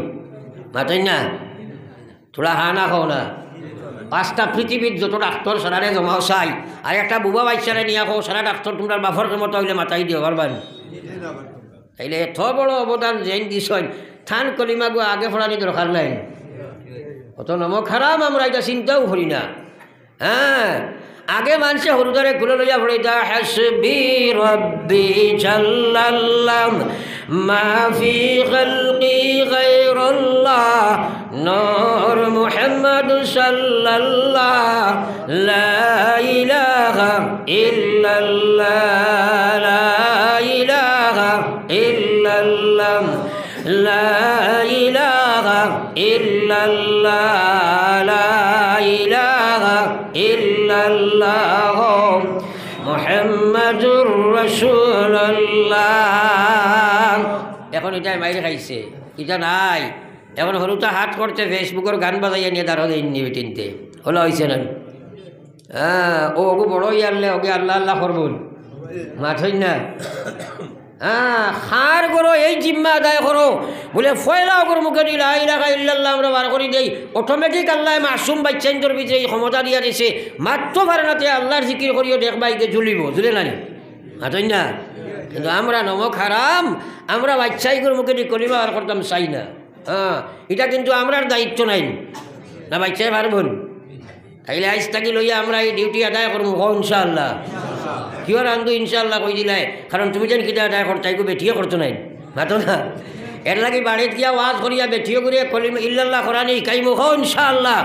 মাতই না, তোরা হা না খাও না। পাঁচটা পৃথিবীর যত ডাক্তার সারারে জমাও চাই, আর একটা বুবা বাচ্চারে নিয়ে খাও সারা ডাক্তার তোমরা বাফর ক্ষমতা হইলে মাথায় দিও পারবান। তাইলে এত বড় অবদান জেন দিছন, থান কলিমা গো আগে ফোড়ানি দরকার নাই। অত নমক হারাম আমরা এটা চিন্তাও করি না। হ্যাঁ, আগে মানুষে হরুদারে খুলে লইয়া পড়ে দা হাসবি রব্বি জাল্লাল্লাহ মা ফি খালকি গায়রুল্লাহ নূর মুহাম্মদ সাল্লাল্লাহ লা ইলাহা ইল্লাল্লাহ লা ইলাহা ইল্লাল্লাহ লা ইলাহা ইল্লাল্লাহ লা ইলাহা ইল্লাল্লাহ মুহাম্মাদুর রাসূলুল্লাহ। এখন এটা মাইরে খাইছে, এটা নাই। এখন হরুটা হাত করতে ফেসবুকের গান বাজাইয়া নিয়ে দাঁড়ো নিবে তিনতে হলো হয়েছে না। হ্যাঁ, ও ওগু বড় ইয়ারলে ওকে আল্লাহ আল্লাহ করবুন মাথই না। হ্যাঁ, খার করো এই জিম্মা আদায় করো, বলে ফয়লা ওর মুখে দিল লা ইলাহা ইল্লাল্লাহ আমরা বার করি দেই, অটোমেটিক আল্লাহ মাসুম বাচ্চাইন্তর ভিতরে এই ক্ষমতা দিয়া দিছে। মাত্র পারে নাতে আল্লাহর জিকির করিও দেখবাইকে ঝুলিব, ঝুলে নানি মাথই না। কিন্তু আমরা নমক হারাম, আমরা বাচ্চাইগুলোর মুখে দিয়ে কলিমা বার করতাম চাই না। হ্যাঁ, এটা কিন্তু আমরার দায়িত্ব নাই না, বাচ্চাই পারবন। তাইলে আইস থাকি লইয়া আমরা এই ডিউটি আদায় করবো ইনশাআল্লাহ। কিয় রান্ধু ইনশাআল্লাহ কই দিলাই, কারণ তুমি যেন কিতা আদায় করতাই গো বেঠিয়ে করতো নাই মাতো না। এর লাগে বাড়িতে গিয়া ওয়াজ করিয়া বেঠিয়ে করিয়া কলিমা ইল্লাল্লাহ করানি কাইমু হো ইনশাআল্লাহ।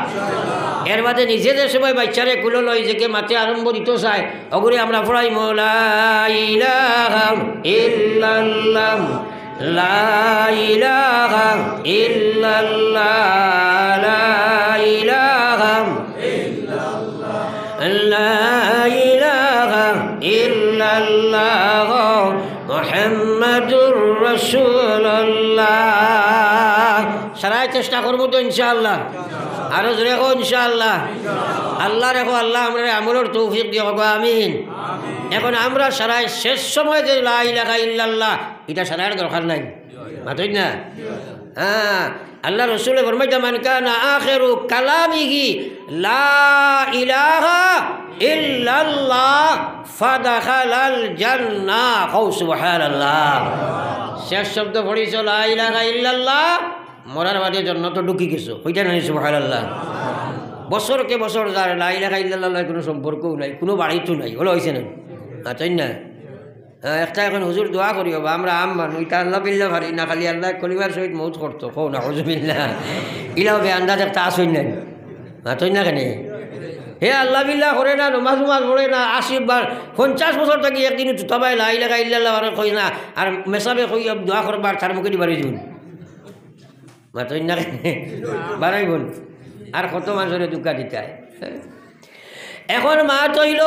এর বাদে নিজেদের সময় বাচ্চারে কুলো লই যে মাতে আরম্ভ দিত চাই, অগুরে আমরা পড়াই লা ইলাহা ইল্লাল্লাহ লা ইলাহা ইল্লাল্লাহ লা ইলাহা লা ইলাহা ইল্লাল্লাহ মুহাম্মাদুর রাসূলুল্লাহ। সারাই চেষ্টা করবো তো ইনশাআল্লাহ, আরো জোরে কো ইনশাআল্লাহ। আল্লাহ রেখো, আল্লাহ আমরা আমলের তৌফিক দিও গো, আমিন। এখন আমরা সারাই শেষ সময় যে লা ইলাহা ইল্লাল্লাহ এটা সারার দরকার নাই মাতই না। হ্যাঁ, আল্লাহ রসুল ফরমাইতা মান কানা আখিরু কালামিহি লা ইলাহা ইল্লাল্লাহ ফাদাখালাল জান্নাহ। কও সুবহানাল্লাহ। শেষ শব্দ পড়িছো লা ইলাহা ইল্লাল্লাহ, মরার বাদে জান্নাতে ঢুকি গেছো, হইতা না সুবহানাল্লাহ। বছরকে বছর যার লা ইলাহা ইল্লাল্লাহ কোনো সম্পর্কও নাই, কোনো বাড়িতেও নাই, হলো হয়েছে না তাই না। একটা এখন হুজুর দোয়া করিও বা আমরা আম মানুষ এটা আল্লাহ বিল্লাহ ভারি না, খালি আল্লাহ কলিমার সহিত মৌত করতো কো না হুজুবিল্লাহ ইলাও বে আন্দাজ একটা আসই নাই তাই না। কেন হে আল্লাহ বিল্লাহ করে না, নমাজ উমাজ পড়ে না, 80 বার 50 বছর থাকি একদিন জুতাবাই লা ইলাহা ইল্লাল্লাহ আর কই না, আর মেসাবে কই দোয়া করবার তার মুখে দি বাড়ি দিন মাতই না বাড়াই বোন, আর কত মানুষের দুঃখা দিতে। এখন মা তৈল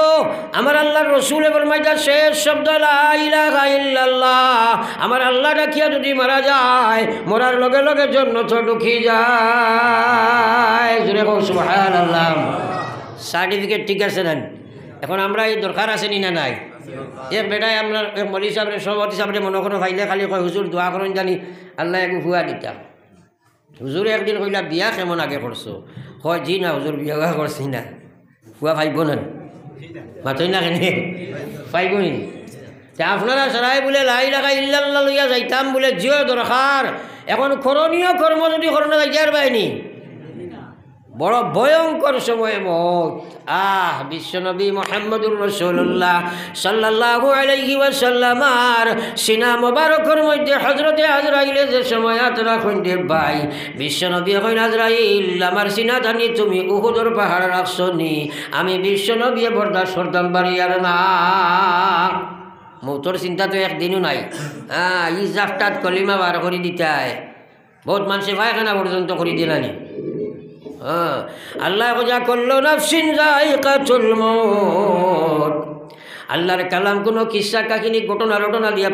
আমার আল্লাহর রসুলে ফরমাইতা শেষ শব্দ লা ইলাহা ইল্লাল্লাহ। আমার আল্লাহ ডাকিয়া যদি মারা যায় মরার লগে লগে জান্নাত ঢুকি যায়। জোরে কও সুবহানাল্লাহ। সার্টিফিকেট ঠিক আছে না? এখন আমরা এই দরকার আছে নি না নাই? এক বেটায় আমরা এক মলি সাহেবের সভাপতি সাহেবের মনে করে ভাইলে খালি কয় হুজুর দোয়া করেন জানি আল্লাহ একটু ফুয়া দিতা। হুজুর একদিন কইলা বিয়া কেমন আগে করছো? হয় জি না হুজুর বিয়া করছি না। ফুয়া ভাইব না মাতই না কেন পাইব নি? আপনারা সারাই বলে লা ইলাহা ইল্লাল্লাহ লইয়া যাইতাম বলে জিও দরকার। এখন করণীয় কর্ম যদি করোনা যাইতে আর পাইনি বড় ভয়ঙ্কর সময় মত। বিশ্বনবী মুহাম্মদুর রাসূলুল্লাহ সাল্লাল্লাহু আলাইহি ওয়াসাল্লাম আর সিনা মোবারকের মধ্যে হযরতে আজরাইল যে সময় আতরা খুঁজে ভাই বিশ্বনবী কইন আজরাইল আমার সিনা জানি তুমি উহুদের পাহাড় রাখছো নি, আমি বিশ্বনবী বরদাস্ত করতাম পারি আর না। মৌতর চিন্তা তো একদিনও নাই। ই জাফটাত কলিমা বার করে দিতায় বহুত মানুষে পায়খানা পর্যন্ত করে দিলানি। আল্লাহ যা করলো নাফসিন যায়কাতুল মউত। আল্লাহর কালাম কোনো কিসা কাহিনী ঘটনা রটনা দিয়া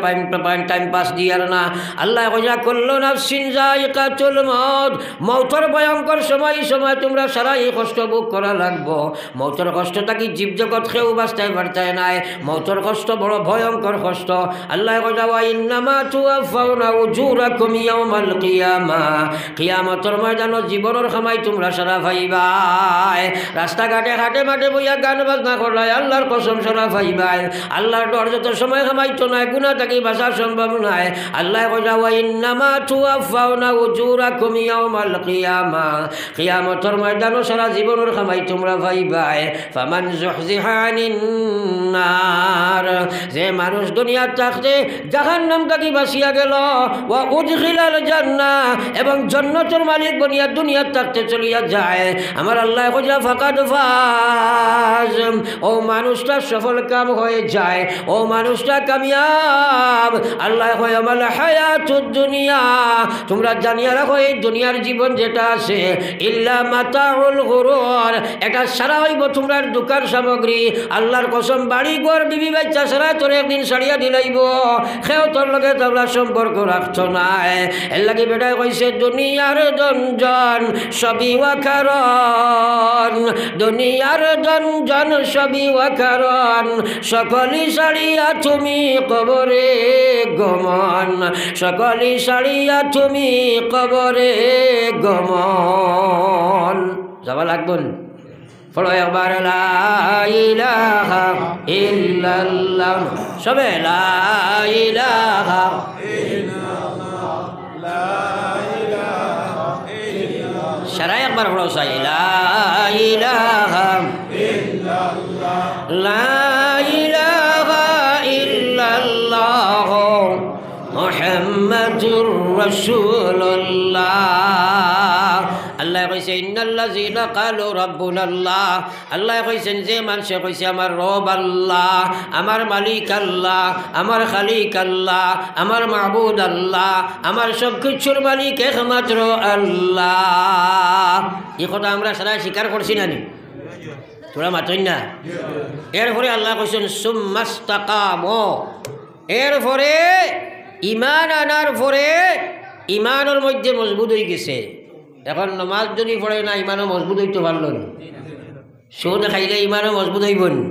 টাইম পাস দিয়ার না। আল্লাহ যা করলো নাফসিন যায়কাতুল মউত। মৌতর ভয়ঙ্কর সময় তোমরা সারা এই কষ্ট ভোগ করা লাগবো। মৌতর কষ্টটা কি জীবজগৎ কেউ বাঁচতে পারতায় নাই। মৌতর কষ্ট বড় ভয়ঙ্কর কষ্ট। আল্লাহ কইলা ওয়া ইন্নামা তুওয়াফাউনা উজুরাকুম ইয়াউমাল কিয়ামাহ। কিয়ামতের ময়দানে জীবনের সময় তোমরা সারা পাইবাই। রাস্তাঘাটে হাটে মাঠে বইয়া গান বাজনা করলাই আল্লাহর কসম সারা পাইবা। আল্লাহর ডর যত সময় কামাইতো নাই গুনাহ থেকে বাঁচা সম্ভব নাই। আল্লাহ কইলা ওয়া ইন্নামা তুওয়াফাউনা উজুরাকুম ইয়াউমাল কিয়ামাহ। কিয়ামতের ময়দানে সারা জীবনের কামাই তোমরা পাইবাই। ফামান যুহজিহা আনিন নার। যে মানুষ দুনিয়া থাকতে জাহান্নাম থেকে বাঁচিয়া গেল ওয়া উদখিলাল জান্নাহ এবং জান্নাতের মালিক বনিয়া দুনিয়া থাকতে চলিয়া যায় আমার আল্লাহ কইলা ফাকাদ ফাজ। ও মানুষটা সফল কাম হয়ে যায়, ও মানুষটা কামিয়াব। আল্লাহ কয় আমাল হায়াতুদ দুনিয়া, তোমরা জানিয়া রাখো এই দুনিয়ার জীবন যেটা আছে ইল্লা মাতাউল গুরুর। এটা সারা হইব তোমরার দোকান সামগ্রী। আল্লাহর কসম বাড়ি ঘর বিবি বাচ্চা সারা তোর একদিন সারিয়া দিলাইব। সেও তোর লগে তোমরা সম্পর্ক রাখছো নাই। এর লাগে বেটায় কইছে দুনিয়ার দঞ্জন সবই ওয়াকারণ। দুনিয়ার দঞ্জন সবই ওয়াকারণ। সকলি সারিয়া তুমি কবরে গমন। সকলি সারিয়া তুমি কবরে গমন। যাবা লাগবো ফলো একবার লা ইলাহা ইল্লাল্লাহ। সবে লা ইলাহা সারা একবার ফলো চাই লা ইলাহা লা ইলাহা ইল্লাল্লাহ মুহাম্মাদুর রাসূলুল্লাহ। আল্লাহ কইছে ইন্নাল্লাযীনা ক্বালু রাব্বুনাল্লাহ। আল্লাহ কইছেন যে মানুষে কইছে আমার রব আল্লাহ, আমার মালিক আল্লাহ, আমার খালিক আল্লাহ, আমার মাবুদ আল্লাহ, আমার সব কিছুর মালিক একমাত্র আল্লাহ। এই কথা আমরা সারা স্বীকার করছি না নি? তোরা মাতই না। এরপরে আল্লাহ কইছেন সুম্মাস্তাকামু। এরপরে ইমান আনার পরে ইমানের মধ্যে মজবুত হয়ে গেছে। এখন নমাজ যদি পড়ে না ইমানও মজবুত হইতে পারল না। সুদ খাইলে ইমানও মজবুত হইব না।